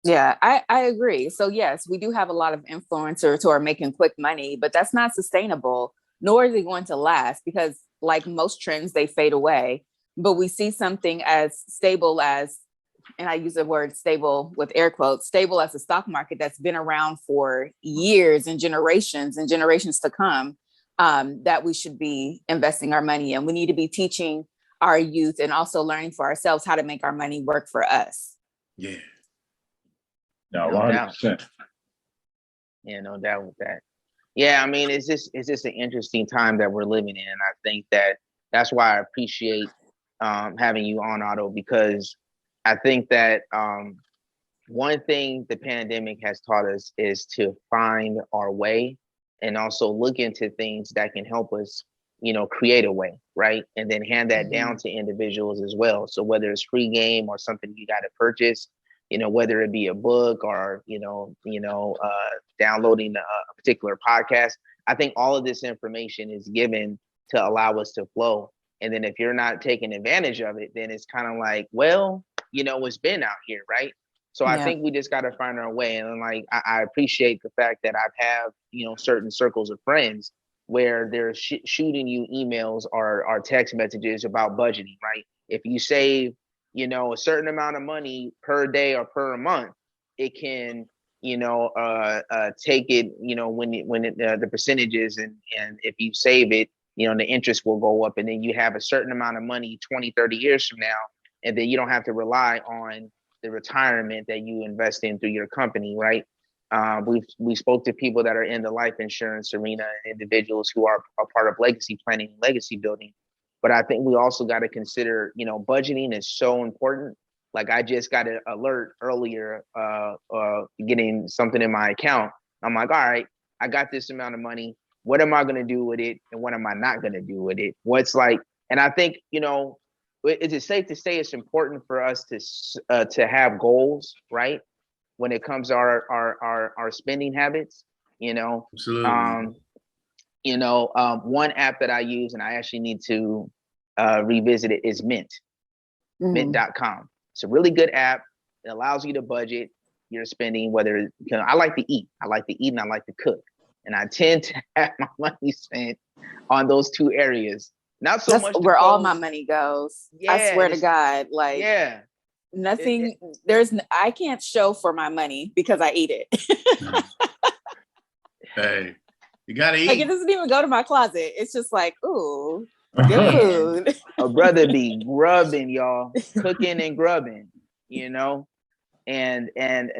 Yeah, I agree. So yes, we do have a lot of influencers who are making quick money, but that's not sustainable, nor are they going to last, because like most trends, they fade away. But we see something as stable as, and I use the word stable with air quotes, stable as the stock market that's been around for years and generations to come, that we should be investing our money in. We need to be teaching our youth and also learning for ourselves how to make our money work for us. Yeah. No, 100%. Yeah, no doubt with that. Yeah, I mean, it's just an interesting time that we're living in. And I think that's why I appreciate having you on, Ato, because I think that one thing the pandemic has taught us is to find our way, and also look into things that can help us, you know, create a way, right? And then hand that down to individuals as well. So whether it's free game or something you got to purchase, you know, whether it be a book or, downloading a particular podcast, I think all of this information is given to allow us to flow. And then if you're not taking advantage of it, then it's kind of like, well, you know, it's been out here, right? So I think we just got to find our way. And like, I appreciate the fact that I've have, you know, certain circles of friends where they're shooting you emails or text messages about budgeting, right? If you save, you know, a certain amount of money per day or per month, it can, you know, take it, you know, when the percentages and if you save it, you know, the interest will go up, and then you have a certain amount of money 20, 30 years from now, and then you don't have to rely on the retirement that you invest in through your company, right? We spoke to people that are in the life insurance arena, individuals who are a part of legacy planning, legacy building. But I think we also got to consider, budgeting is so important. Like I just got an alert earlier, getting something in my account. I'm like, all right, I got this amount of money. What am I going to do with it? And what am I not going to do with it? And I think, is it safe to say it's important for us to have goals, right? When it comes to our spending habits, Absolutely. One app that I use, and I actually need to revisit it, is mint.com. It's a really good app. It allows you to budget your spending, I like to eat and I like to cook. And I tend to have my money spent on those two areas. Not so much where all my money goes. Yeah, I swear to God, nothing, I can't show for my money because I eat it. Hey, you gotta eat. Like it doesn't even go to my closet. It's just like, ooh, good food. A brother be grubbing, y'all, cooking and grubbing, and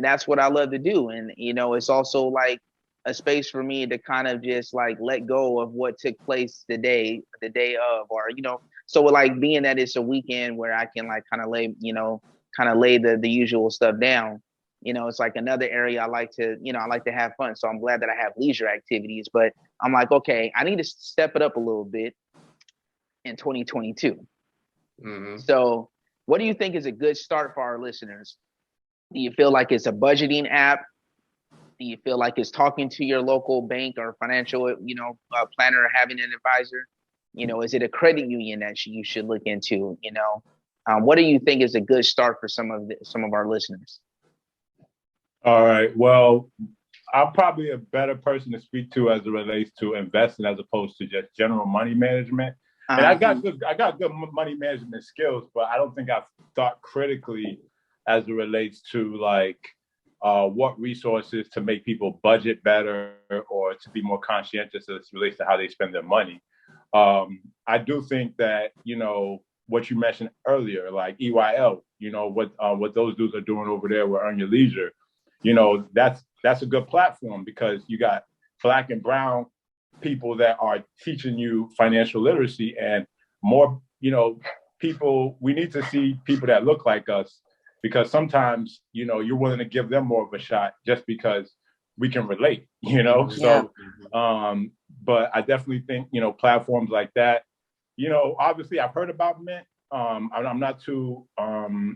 that's what I love to do. And it's also like a space for me to kind of just like let go of what took place the day of, or so like being that it's a weekend where I can like kind of lay the usual stuff down. It's like another area I like to have fun. So I'm glad that I have leisure activities, but I'm like, okay, I need to step it up a little bit in 2022. Mm-hmm. So what do you think is a good start for our listeners? Do you feel like it's a budgeting app? Do you feel like it's talking to your local bank or financial, planner, or having an advisor? Is it a credit union that you should look into? What do you think is a good start for some of our listeners? All right. Well, I'm probably a better person to speak to as it relates to investing as opposed to just general money management. And I got good money management skills, but I don't think I've thought critically as it relates to like what resources to make people budget better or to be more conscientious as it relates to how they spend their money. I do think that, what you mentioned earlier, like EYL, what those dudes are doing over there with Earn Your Leisure, that's a good platform because you got Black and brown people that are teaching you financial literacy, and more, people, we need to see people that look like us, because sometimes, you're willing to give them more of a shot just because we can relate, So, but I definitely think, platforms like that, obviously I've heard about Mint. I'm not too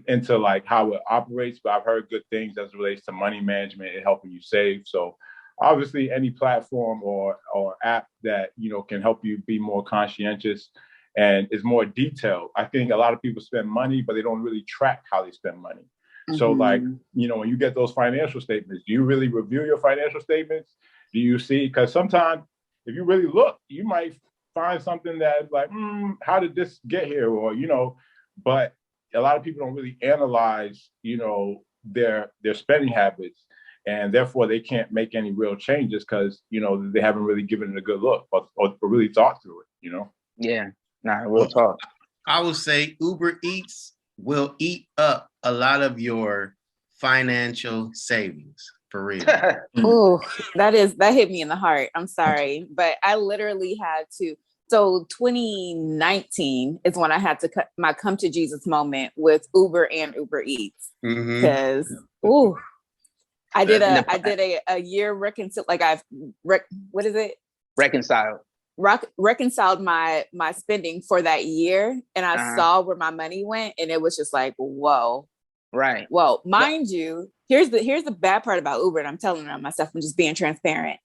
into like how it operates, but I've heard good things as it relates to money management and helping you save. So obviously any platform or app that, can help you be more conscientious and is more detailed. I think a lot of people spend money, but they don't really track how they spend money. Mm-hmm. So like, when you get those financial statements, do you really review your financial statements? Do you see, because sometimes if you really look, you might find something that like, how did this get here? Or, but a lot of people don't really analyze, their spending habits, and therefore they can't make any real changes because, they haven't really given it a good look or really thought through it, Yeah, real talk. I would say Uber Eats will eat up a lot of your financial savings. For real. Oh, that hit me in the heart. I'm sorry, but I literally had to. So 2019 is when I had to cut my come to Jesus moment with Uber and Uber Eats, because I did a year reconcile. Like what is it? Reconciled my spending for that year, and I saw where my money went, and it was just like, whoa. Right. Well, mind you, here's the bad part about Uber, and I'm telling them myself, I'm just being transparent.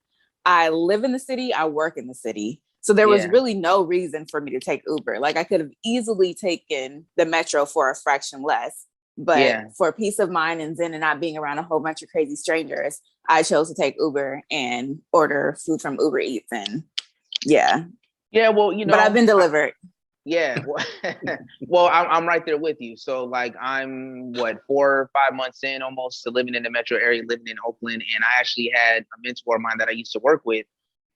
I live in the city, I work in the city. So there was really no reason for me to take Uber. Like I could have easily taken the Metro for a fraction less, but for peace of mind and zen and not being around a whole bunch of crazy strangers, I chose to take Uber and order food from Uber Eats. And well, but I've been delivered. Well, I'm right there with you. So like I'm 4 or 5 months in almost to living in the metro area, living in Oakland. And I actually had a mentor of mine that I used to work with.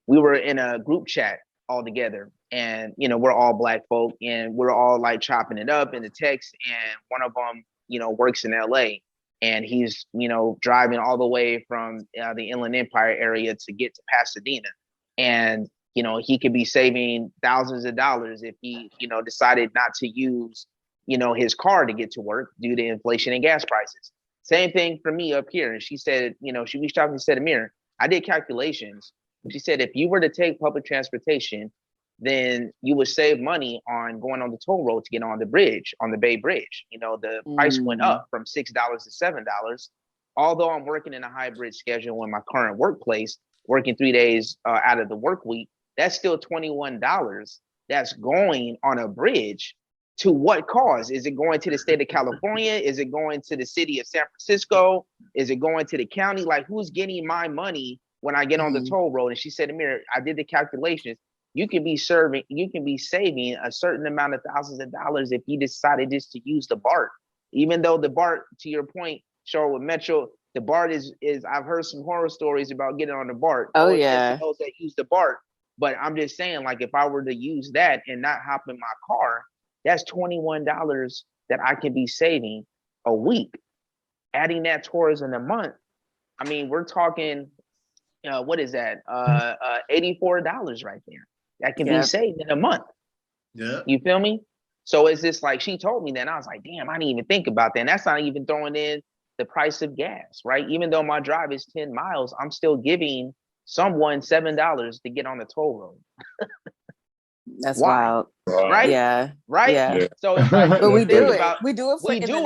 We were in a group chat all together, and we're all Black folk, and we're all like chopping it up in the text. And one of them, works in LA, and he's, driving all the way from the Inland Empire area to get to Pasadena. And, he could be saving thousands of dollars if he, decided not to use, his car to get to work due to inflation and gas prices. Same thing for me up here. And she said, she reached out and said, Amir, I did calculations. She said, if you were to take public transportation, then you would save money on going on the toll road to get on the bridge, on the Bay Bridge. The price went up from $6 to $7. Although I'm working in a hybrid schedule in my current workplace, working 3 days out of the work week, that's still $21 that's going on a bridge. To what cause? Is it going to the state of California? Is it going to the city of San Francisco? Is it going to the county? Like, who's getting my money when I get on the toll road? And she said, Amir, I did the calculations. You can be saving a certain amount of thousands of dollars if you decided just to use the BART. Even though the BART, to your point, Cheryl, with Metro, the BART is I've heard some horror stories about getting on the BART. Oh, yeah. Those that use the BART. But I'm just saying, like, if I were to use that and not hop in my car, that's $21 that I can be saving a week. Adding that towards in a month, I mean, we're talking, what is that? $84 right there. That can be saved in a month. Yeah. You feel me? So it's just like, she told me that, and I was like, damn, I didn't even think about that. And that's not even throwing in the price of gas, right? Even though my drive is 10 miles, I'm still giving someone $7 to get on the toll road. That's wild. Right? Yeah. Right? Yeah. So it's like, but we do it. We do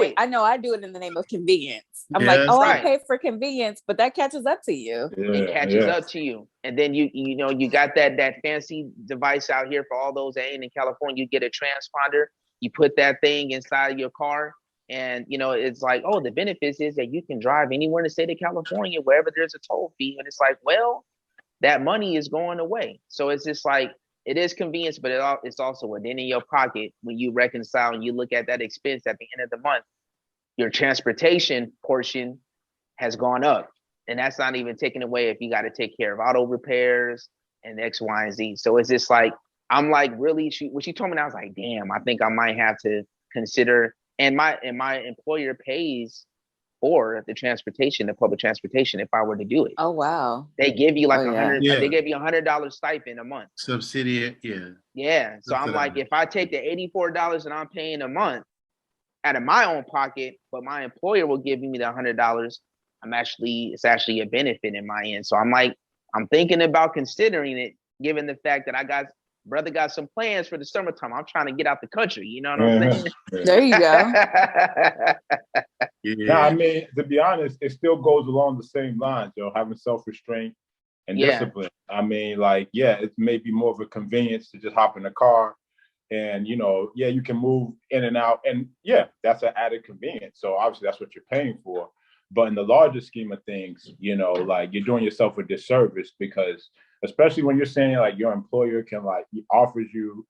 it. I know I do it in the name of convenience. I'm like, I pay for convenience, but that catches up to you. It catches up to you. And then you got that fancy device out here for all those that ain't in California. You get a transponder, you put that thing inside of your car, and it's like, oh, the benefits is that you can drive anywhere in the state of California, wherever there's a toll fee. And it's like, well, that money is going away. So it's just like, it is convenience, but it's also within in your pocket when you reconcile and you look at that expense at the end of the month. Your transportation portion has gone up, and that's not even taken away if you got to take care of auto repairs and X, Y, and Z. So it's just like, I'm like, really, when she told me that, I was like, damn, I think I might have to consider. And my employer pays for the public transportation if I were to do it. Oh, wow. They give you like they give you $100 stipend a month. Subsidy, Yeah. So I'm like, if I take the $84 that I'm paying a month out of my own pocket, but my employer will give me the $100, it's actually a benefit in my end. So I'm like, I'm thinking about considering it, given the fact that brother got some plans for the summertime. I'm trying to get out the country. You know what I'm saying? There you go. No, I mean, to be honest, it still goes along the same lines, having self-restraint and discipline. I mean, like, it may be more of a convenience to just hop in a car and, you can move in and out. And that's an added convenience. So obviously that's what you're paying for. But in the larger scheme of things, like, you're doing yourself a disservice, because especially when you're saying like your employer can offers you,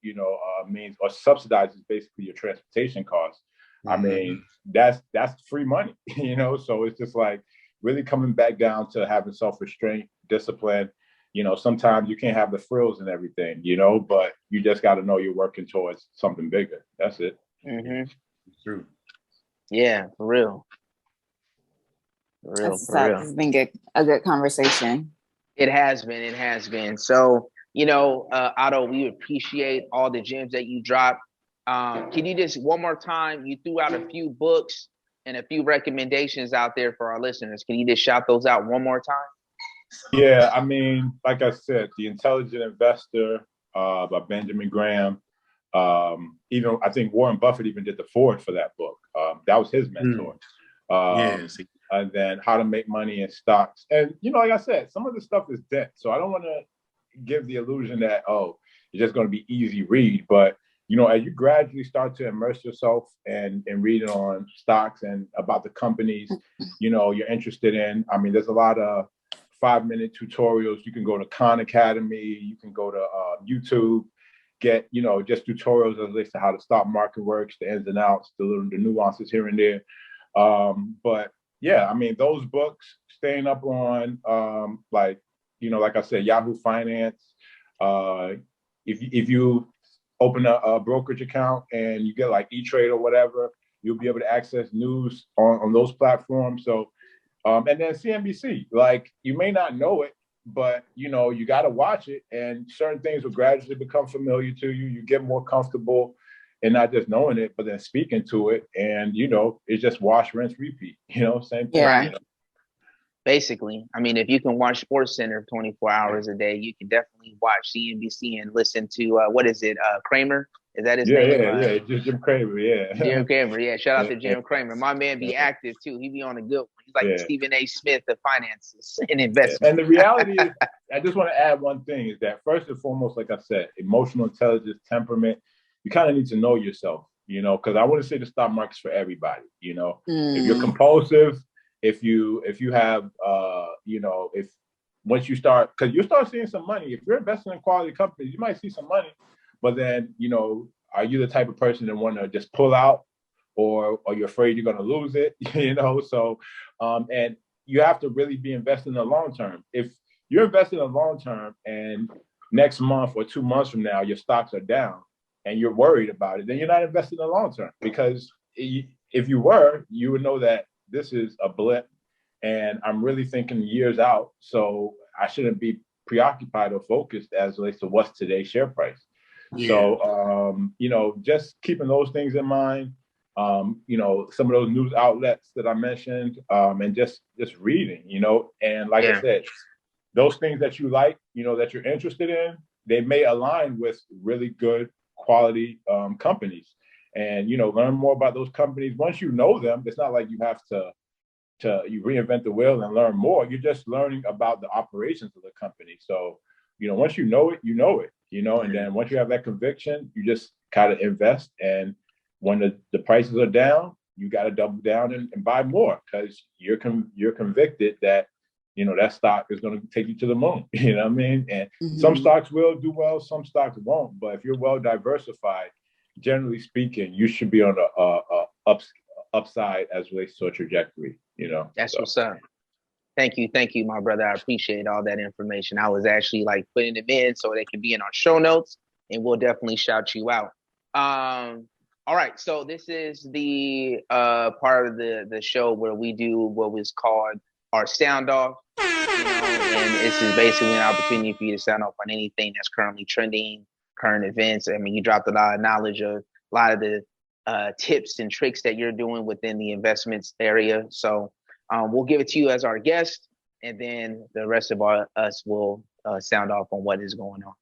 means or subsidizes basically your transportation costs. I mean, that's free money, so it's just like really coming back down to having self-restraint, discipline. Sometimes you can't have the frills and everything, but you just got to know you're working towards something bigger. That's it. Mm-hmm. True. Yeah, for real. It's been a good conversation. It has been. So, Otto, we appreciate all the gems that you dropped. Can you just, one more time, you threw out a few books and a few recommendations out there for our listeners. Can you just shout those out one more time? Yeah, I mean, like I said, The Intelligent Investor by Benjamin Graham. Even I think Warren Buffett even did the foreword for that book. That was his mentor. And then How to Make Money in Stocks. And, like I said, some of the stuff is dense. So I don't want to give the illusion that, it's just going to be easy read. But, as you gradually start to immerse yourself and read on stocks and about the companies, you're interested in. I mean, there's a lot of 5-minute tutorials. You can go to Khan Academy. You can go to YouTube, get, just tutorials as relates to how the stock market works, the ins and outs, the nuances here and there. But yeah, I mean, those books, staying up on, like I said, Yahoo Finance. If you open a brokerage account and you get like E-Trade or whatever, You'll be able to access news on those platforms. So, and then CNBC, like you may not know it, but you know, you got to watch it, and certain things will gradually become familiar to you. You get more comfortable in not just knowing it, but then speaking to it. And, you know, it's just wash, rinse, repeat, you know, same thing. Yeah. You know? Basically, I mean, if you can watch Sports Center 24 hours a day, you can definitely watch CNBC and listen to what is it, Kramer? Is that his name? Yeah, just Jim Kramer, yeah. Jim Kramer, yeah. Shout out to Jim Kramer. My man be active too. He be on a good one. He's like Stephen A. Smith of finances and investment. And the reality is, I just want to add one thing, is that first and foremost, like I said, emotional intelligence, temperament, you kind of need to know yourself, you know, because I want to say the stock market's for everybody, you know. If you're compulsive, if you have, you know, if once you start, because you start seeing some money, if you're investing in quality companies, you might see some money, but then, you know, are you the type of person that want to just pull out, or you're afraid you're going to lose it, you know? So, and you have to really be investing in the long term. If you're investing in the long term and next month or 2 months from now, your stocks are down and you're worried about it, then you're not investing in the long term, because if you were, you would know that this is a blip and I'm really thinking years out. So I shouldn't be preoccupied or focused as relates to what's today's share price. Yeah. So, you know, just keeping those things in mind, you know, some of those news outlets that I mentioned, and just reading, you know, and like I said, those things that you like, you know, that you're interested in, they may align with really good quality companies. And, you know, learn more about those companies. Once you know them, it's not like you have to you reinvent the wheel and learn more. You're just learning about the operations of the company. So, you know, once you know it, you know it, you know, and then once you have that conviction, you just kind of invest. And when the prices are down, you got to double down and buy more, because you're convicted that, you know, that stock is going to take you to the moon. You know what I mean? And some stocks will do well, some stocks won't. But if you're well diversified, generally speaking, you should be on the upside as relates to a trajectory. You know, that's what's up. Thank you, my brother. I appreciate all that information. I was actually like putting them in so they can be in our show notes, and we'll definitely shout you out. All right, so this is the part of the show where we do what was called our sound off. You know, and this is basically an opportunity for you to sound off on anything that's currently trending, current events. I mean, you dropped a lot of knowledge of a lot of the tips and tricks that you're doing within the investments area. So we'll give it to you as our guest, and then the rest of us will sound off on what is going on.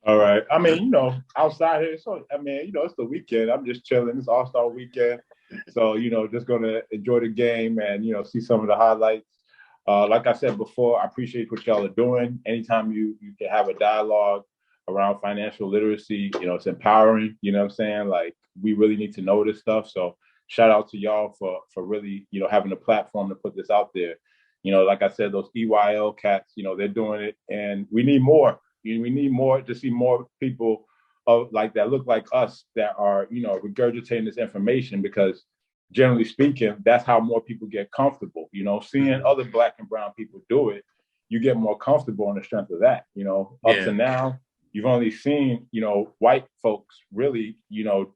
All right. I mean, you know, outside here, so I mean, you know, it's the weekend. I'm just chilling. It's All-Star weekend. So, you know, just gonna enjoy the game and, you know, see some of the highlights. Like I said before, I appreciate what y'all are doing. Anytime you can have a dialogue around financial literacy, you know, it's empowering. You know what I'm saying? Like, we really need to know this stuff. So shout out to y'all for really, you know, having a platform to put this out there. You know, like I said, those EYL cats, you know, they're doing it, and we need more. We need more to see more people like that look like us that are, you know, regurgitating this information, because generally speaking, that's how more people get comfortable. You know, seeing other Black and brown people do it, you get more comfortable on the strength of that. You know, up to now, you've only seen, you know, white folks really, you know,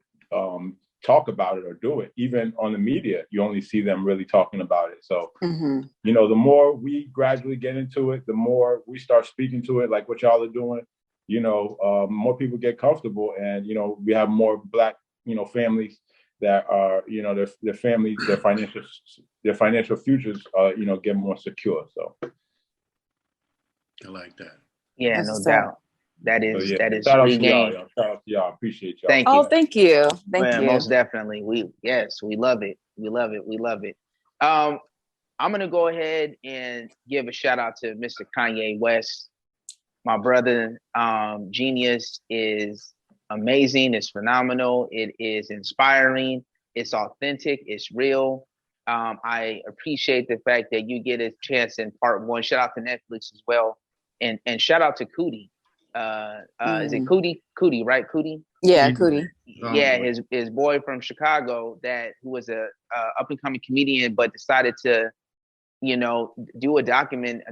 talk about it or do it. Even on the media, you only see them really talking about it. So, you know, the more we gradually get into it, the more we start speaking to it, like what y'all are doing, you know, more people get comfortable, and, you know, we have more Black, you know, families that are, you know, their families, their financial futures, you know, get more secure. So I like that. Yeah, no doubt. That is shout out free to game. Y'all. Shout out to y'all. Appreciate y'all. Thank you. Oh, thank you. Thank you. Most definitely. We love it. We love it. I'm gonna go ahead and give a shout out to Mr. Kanye West. My brother, Genius is amazing. It's phenomenal. It is inspiring. It's authentic. It's real. I appreciate the fact that you get a chance in part one. Shout out to Netflix as well, and shout out to Cootie. Is it Cootie? Cootie, right? Cootie? Yeah, Cootie. Yeah, his boy from Chicago who was a up and coming comedian, but decided to, you know, do a documentary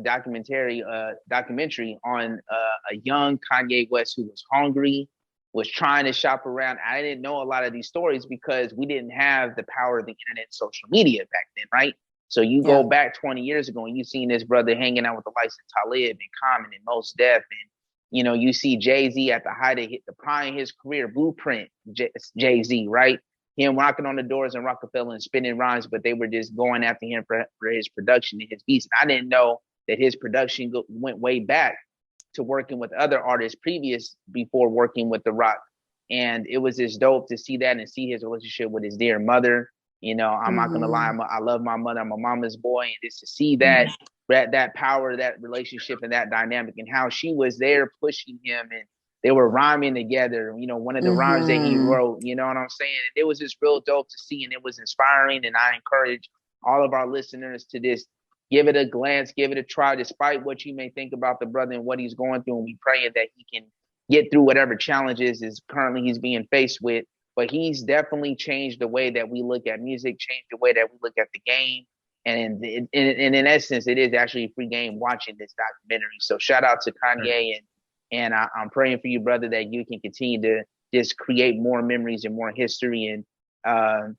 on a young Kanye West who was hungry, was trying to shop around. I didn't know a lot of these stories because we didn't have the power of the internet and social media back then, right? So you go back 20 years ago and you seen this brother hanging out with the likes of Talib and Common and Mos Def, and you know, you see Jay-Z at the height of the prime of his career, Blueprint, Jay-Z, right? Him knocking on the doors in Rockefeller and spinning rhymes, but they were just going after him for his production and his beats. And I didn't know that his production went way back to working with other artists before working with The Rock. And it was just dope to see that and see his relationship with his dear mother. You know, I'm not gonna lie, I love my mother. I'm a mama's boy, and just to see that that power, that relationship, and that dynamic, and how she was there pushing him, and they were rhyming together. You know, one of the rhymes that he wrote. You know what I'm saying? And it was just real dope to see, and it was inspiring. And I encourage all of our listeners to just give it a glance, give it a try, despite what you may think about the brother and what he's going through. And we pray that he can get through whatever challenges he's being faced with. But he's definitely changed the way that we look at music, changed the way that we look at the game. And in essence, it is actually a free game watching this documentary. So shout out to Kanye, and I'm praying for you, brother, that you can continue to just create more memories and more history and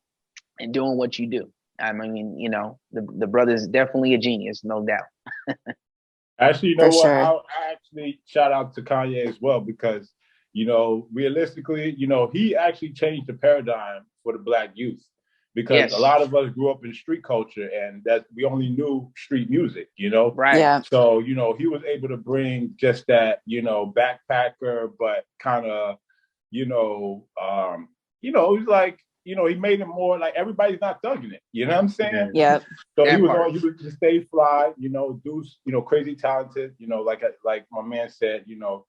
doing what you do. I mean, you know, the brother's definitely a genius, no doubt. Actually, you know what? I actually shout out to Kanye as well, because, you know, realistically, you know, he actually changed the paradigm for the Black youth, because a lot of us grew up in street culture and that we only knew street music, you know? Right. Yeah. So, you know, he was able to bring just that, you know, backpacker, but kind of, you know, he's like, you know, he made it more like everybody's not thugging it. You know what I'm saying? Yeah. So he was to stay fly, you know, do, you know, crazy talented, you know, like my man said, you know,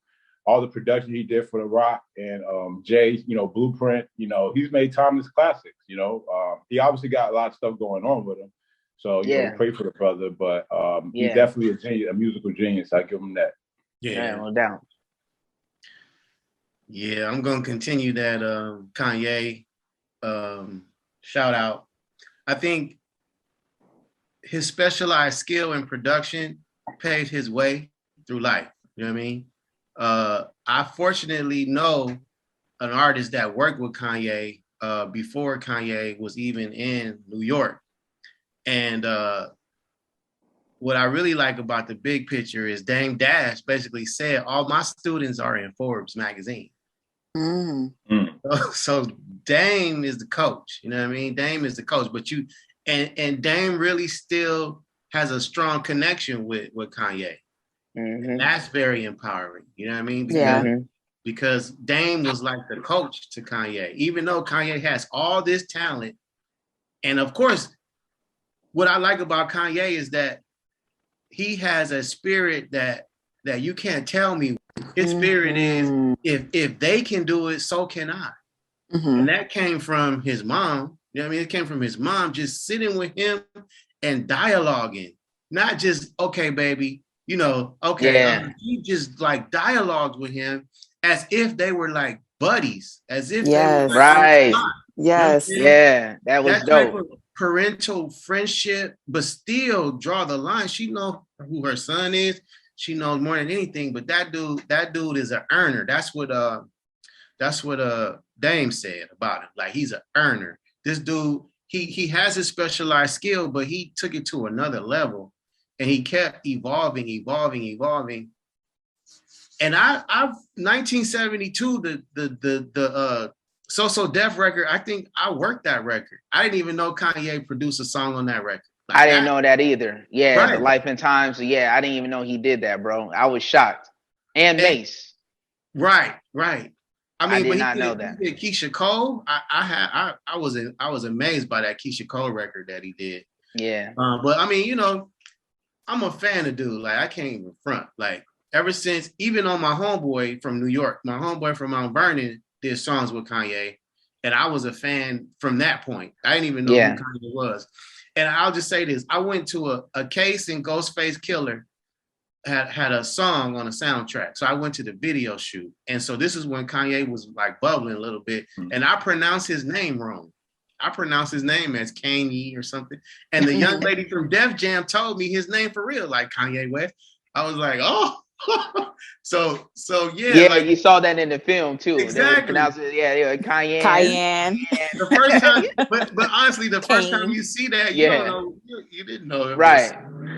all the production he did for The Rock and Jay, you know, Blueprint, you know, he's made timeless classics, you know. He obviously got a lot of stuff going on with him. So, you know, pray for the brother, but he's definitely a genius, a musical genius. I give him that. Yeah, no doubt. Yeah, I'm going to continue that Kanye shout out. I think his specialized skill in production paved his way through life. You know what I mean? I fortunately know an artist that worked with Kanye before Kanye was even in New York. And what I really like about the big picture is Dame Dash basically said, all my students are in Forbes magazine. So Dame is the coach, you know what I mean? Dame is the coach, but and Dame really still has a strong connection with Kanye. And that's very empowering, you know what I mean? Because Dame was like the coach to Kanye, even though Kanye has all this talent. And of course, what I like about Kanye is that he has a spirit that you can't tell me. His spirit is, if they can do it, so can I. And that came from his mom. You know what I mean? It came from his mom just sitting with him and dialoguing. Not just, okay, baby, you know, okay. He just like dialogued with him as if they were like buddies, as if they were right. Yes. You know that was that dope. Type of parental friendship, but still draw the line. She knows who her son is. She knows more than anything, but that dude is an earner. That's what Dame said about him. Like, he's an earner. This dude, he has a specialized skill, but he took it to another level, and he kept evolving. And I 1972, the So Def record, I think I worked that record. I didn't even know Kanye produced a song on that record. Like, I didn't know that either. Yeah, right. The Life and Times. Yeah, I didn't even know he did that, bro. I was shocked. And Mace. Right. I mean, did not know that. He did Keisha Cole. I was amazed by that Keisha Cole record that he did. Yeah. But I mean, you know, I'm a fan of dude. Like, I can't even front. Like, ever since, even on my homeboy from New York, my homeboy from Mount Vernon did songs with Kanye, and I was a fan from that point. I didn't even know who Kanye was. And I'll just say this: I went to a case in Ghostface Killer had a song on a soundtrack. So I went to the video shoot. And so this is when Kanye was like bubbling a little bit. And I pronounced his name wrong. I pronounced his name as Kanye or something. And the young lady from Def Jam told me his name for real, like Kanye West. I was like, oh, so yeah. Yeah, like, you saw that in the film too. Exactly. Cayenne. Cayenne. The first time, but honestly, the first time Cane. you see that, you don't know, you didn't know it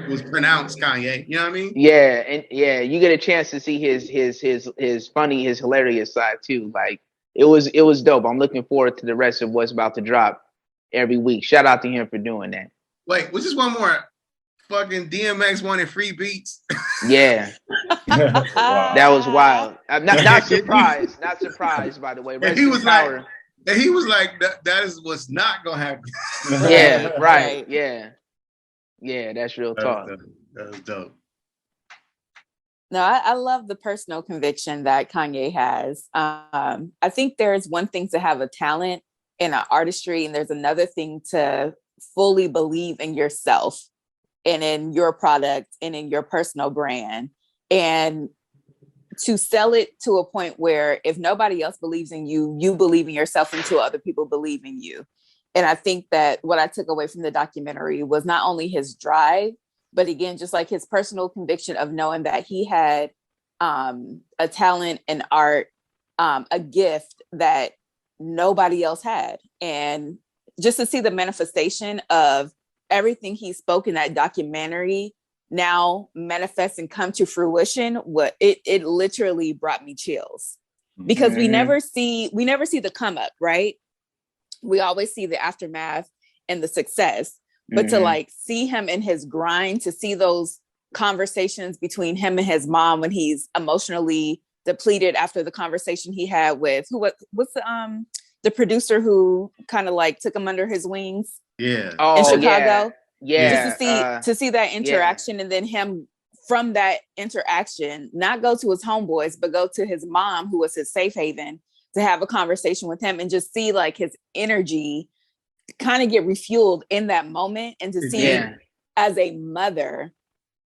was pronounced Kanye. You know what I mean? Yeah, and you get a chance to see his funny, his hilarious side too. Like it was dope. I'm looking forward to the rest of what's about to drop every week. Shout out to him for doing that. Wait, was just one more. Fucking DMX wanted free beats. Yeah. Wow. That was wild. Not surprised. Not surprised, by the way. And he was like, that is what's not gonna happen. Yeah, right. Yeah. Yeah, that's real talk. That was dope. No, I love the personal conviction that Kanye has. I think there's one thing to have a talent in an artistry, and there's another thing to fully believe in yourself and in your product and in your personal brand, and to sell it to a point where if nobody else believes in you, you believe in yourself until other people believe in you. And I think that what I took away from the documentary was not only his drive, but again, just like his personal conviction of knowing that he had a talent and art, a gift that nobody else had. And just to see the manifestation of everything he spoke in that documentary now manifest and come to fruition, it literally brought me chills, because we never see the come up, right? We always see the aftermath and the success, but to like see him in his grind, to see those conversations between him and his mom when he's emotionally depleted after the conversation he had with what's the producer who kind of like took him under his wings. Yeah. In Chicago. Yeah. Just to see that interaction, and then him from that interaction, not go to his homeboys, but go to his mom, who was his safe haven, to have a conversation with him and just see like his energy kind of get refueled in that moment, and to see as a mother,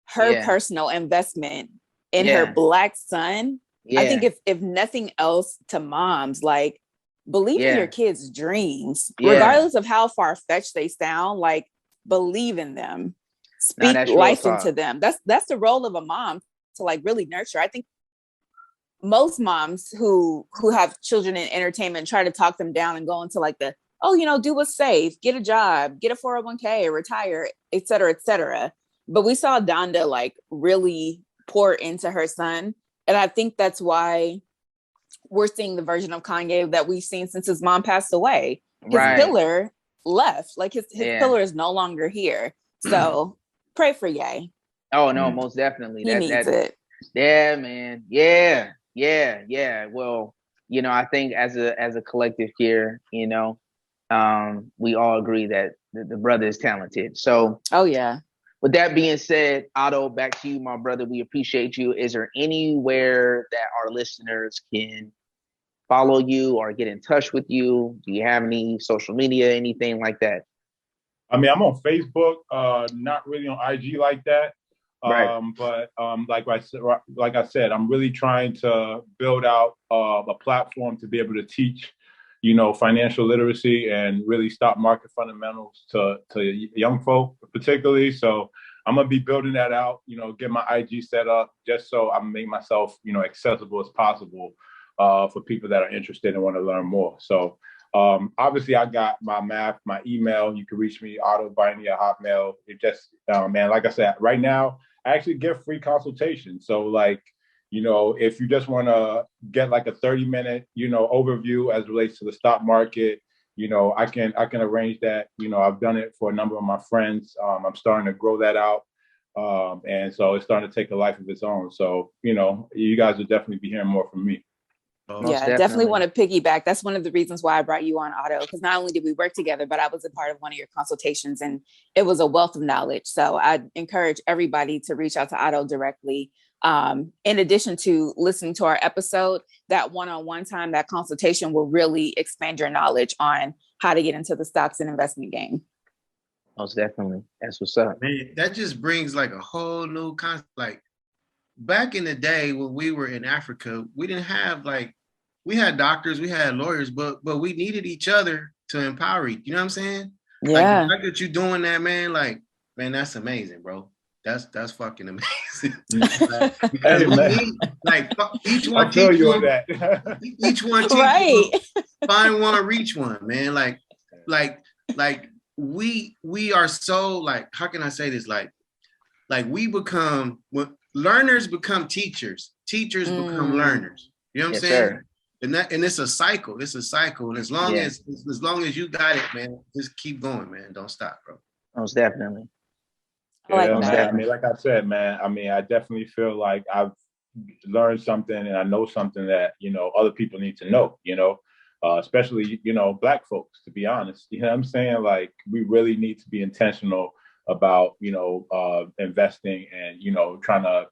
her personal investment in her Black son. I think if nothing else, to moms, like, believe in your kids' dreams, regardless of how far-fetched they sound, like, believe in them, speak life into them. That's the role of a mom, to like really nurture. I think most moms who have children in entertainment try to talk them down and go into like the, do what's safe, get a job, get a 401k, retire, et cetera, et cetera. But we saw Donda like really pour into her son. And I think that's why we're seeing the version of Kanye that we've seen since his mom passed away. His pillar left, like his pillar is no longer here. So pray for Ye. Oh no, most definitely. He needs it. Yeah, man. Yeah. Well, I think as a collective here, we all agree that the brother is talented. So with that being said, Otto, back to you, my brother. We appreciate you. Is there anywhere that our listeners can follow you or get in touch with you? Do you have any social media, anything like that? I mean, I'm on Facebook, not really on IG like that. But like I said, I'm really trying to build out a platform to be able to teach, financial literacy and really stock market fundamentals to young folk particularly. So I'm gonna be building that out, get my IG set up just so I make myself, accessible as possible for people that are interested and want to learn more. So obviously I got my email. You can reach me, Ato Biney at Hotmail. It just, man, like I said, right now I actually give free consultations. So like, if you just want to get like a 30-minute, overview as it relates to the stock market, I can arrange that. I've done it for a number of my friends. I'm starting to grow that out. And so it's starting to take a life of its own. So, you guys will definitely be hearing more from me. Definitely want to piggyback. That's one of the reasons why I brought you on, Otto, because not only did we work together, but I was a part of one of your consultations, and it was a wealth of knowledge. So I encourage everybody to reach out to Otto directly. In addition to listening to our episode, that one-on-one time, that consultation will really expand your knowledge on how to get into the stocks and investment game. Most definitely. That's what's up. Man, that just brings like a whole new concept. Like back in the day when we were in Africa, we didn't have we had doctors, we had lawyers, but we needed each other to empower each. You know what I'm saying? Yeah. Like the fact that you're doing that, man, man, that's amazing, bro. that's fucking amazing. Hey, man. Each one I feel teach you one. on that. Each one teach right. One. Find one, reach one, man. Like we are so like, how can I say this? Like we become, when learners become teachers, teachers become learners. You know what I'm saying? Sir. And it's a cycle. It's a cycle. And as long as you got it, man, just keep going, man. Don't stop, bro. Most definitely. Yeah, man. I mean, like I said, man, I mean, I definitely feel like I've learned something and I know something that, other people need to know, especially, Black folks, to be honest. You know what I'm saying? Like, we really need to be intentional about, investing and, trying to,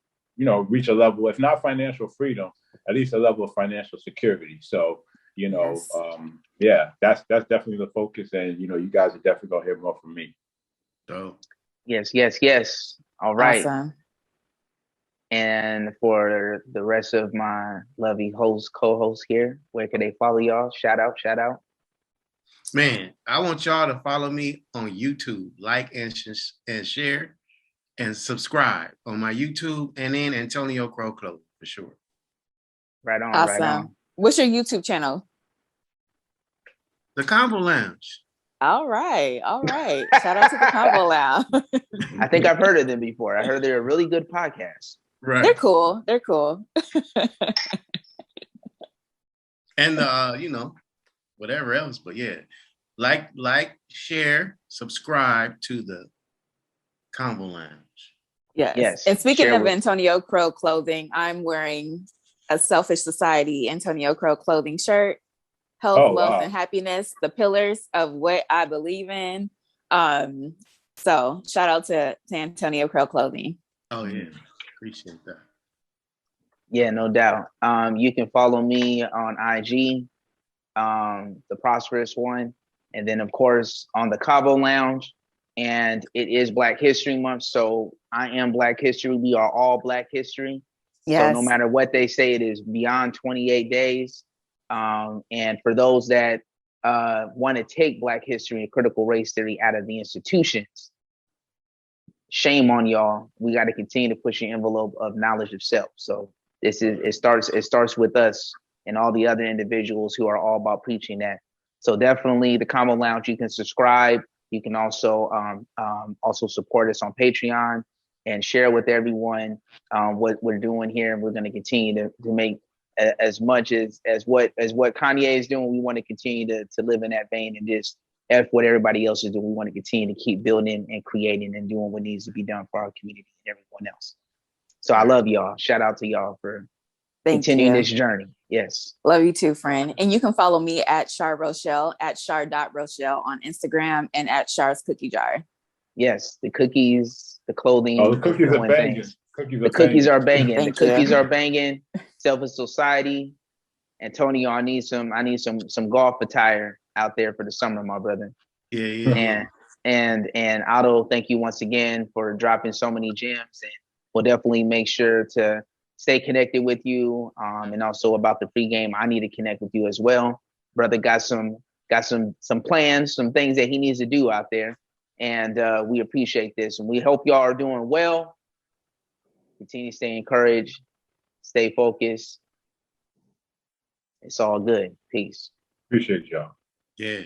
reach a level, if not financial freedom, at least a level of financial security. So, yeah, that's definitely the focus. And, you guys are definitely going to hear more from me. So. Yes. All right. Awesome. And for the rest of my lovely co-hosts here, where can they follow y'all? Shout out. Man, I want y'all to follow me on YouTube, like and share, and subscribe on my YouTube, and then Antonio Crow Clothing for sure. Right on. Awesome. Right on. What's your YouTube channel? The Convo Lounge. All right. Shout out to the Convo Lounge. I think I've heard of them before. I heard they're a really good podcast. Right. They're cool. And whatever else, but yeah, like, share, subscribe to the Convo Lounge. Yes. And speaking of Antonio Crow clothing, I'm wearing a Selfish Society Antonio Crow clothing shirt. Health, wealth, and happiness, the pillars of what I believe in. So shout out to Antonio Crow Clothing. Oh yeah, appreciate that. Yeah, no doubt. You can follow me on IG, the Prosperous One, and then of course on the Convo Lounge. And it is Black History Month, so I am Black History. We are all Black history. Yes. So no matter what they say, it is beyond 28 days. And for those that want to take Black history and critical race theory out of the institutions, shame on y'all. We got to continue to push the envelope of knowledge of self. So it starts with us and all the other individuals who are all about preaching that. So definitely the Convo Lounge, you can subscribe. You can also support us on Patreon and share with everyone what we're doing here. And we're going to continue to make as much as what Kanye is doing. We want to continue to live in that vein, and just F what everybody else is doing. We want to continue to keep building and creating and doing what needs to be done for our community and everyone else. So I love y'all. Shout out to y'all for continuing this journey. Yes. Love you too, friend. And you can follow me at Char Rochelle, at char.rochelle on Instagram, and at Char's Cookie Jar. Yes, the cookies, the clothing. Oh, the cookies are banging. The cookies are banging. The cookies are banging. Selfish Society. Antonio, I need some golf attire out there for the summer, my brother. Yeah. And Ato, thank you once again for dropping so many gems, and we'll definitely make sure to stay connected with you. And also about the free game, I need to connect with you as well. Brother got some plans, some things that he needs to do out there. And we appreciate this, and we hope y'all are doing well. Continue to stay encouraged, stay focused. It's all good. Peace. Appreciate y'all. Yeah.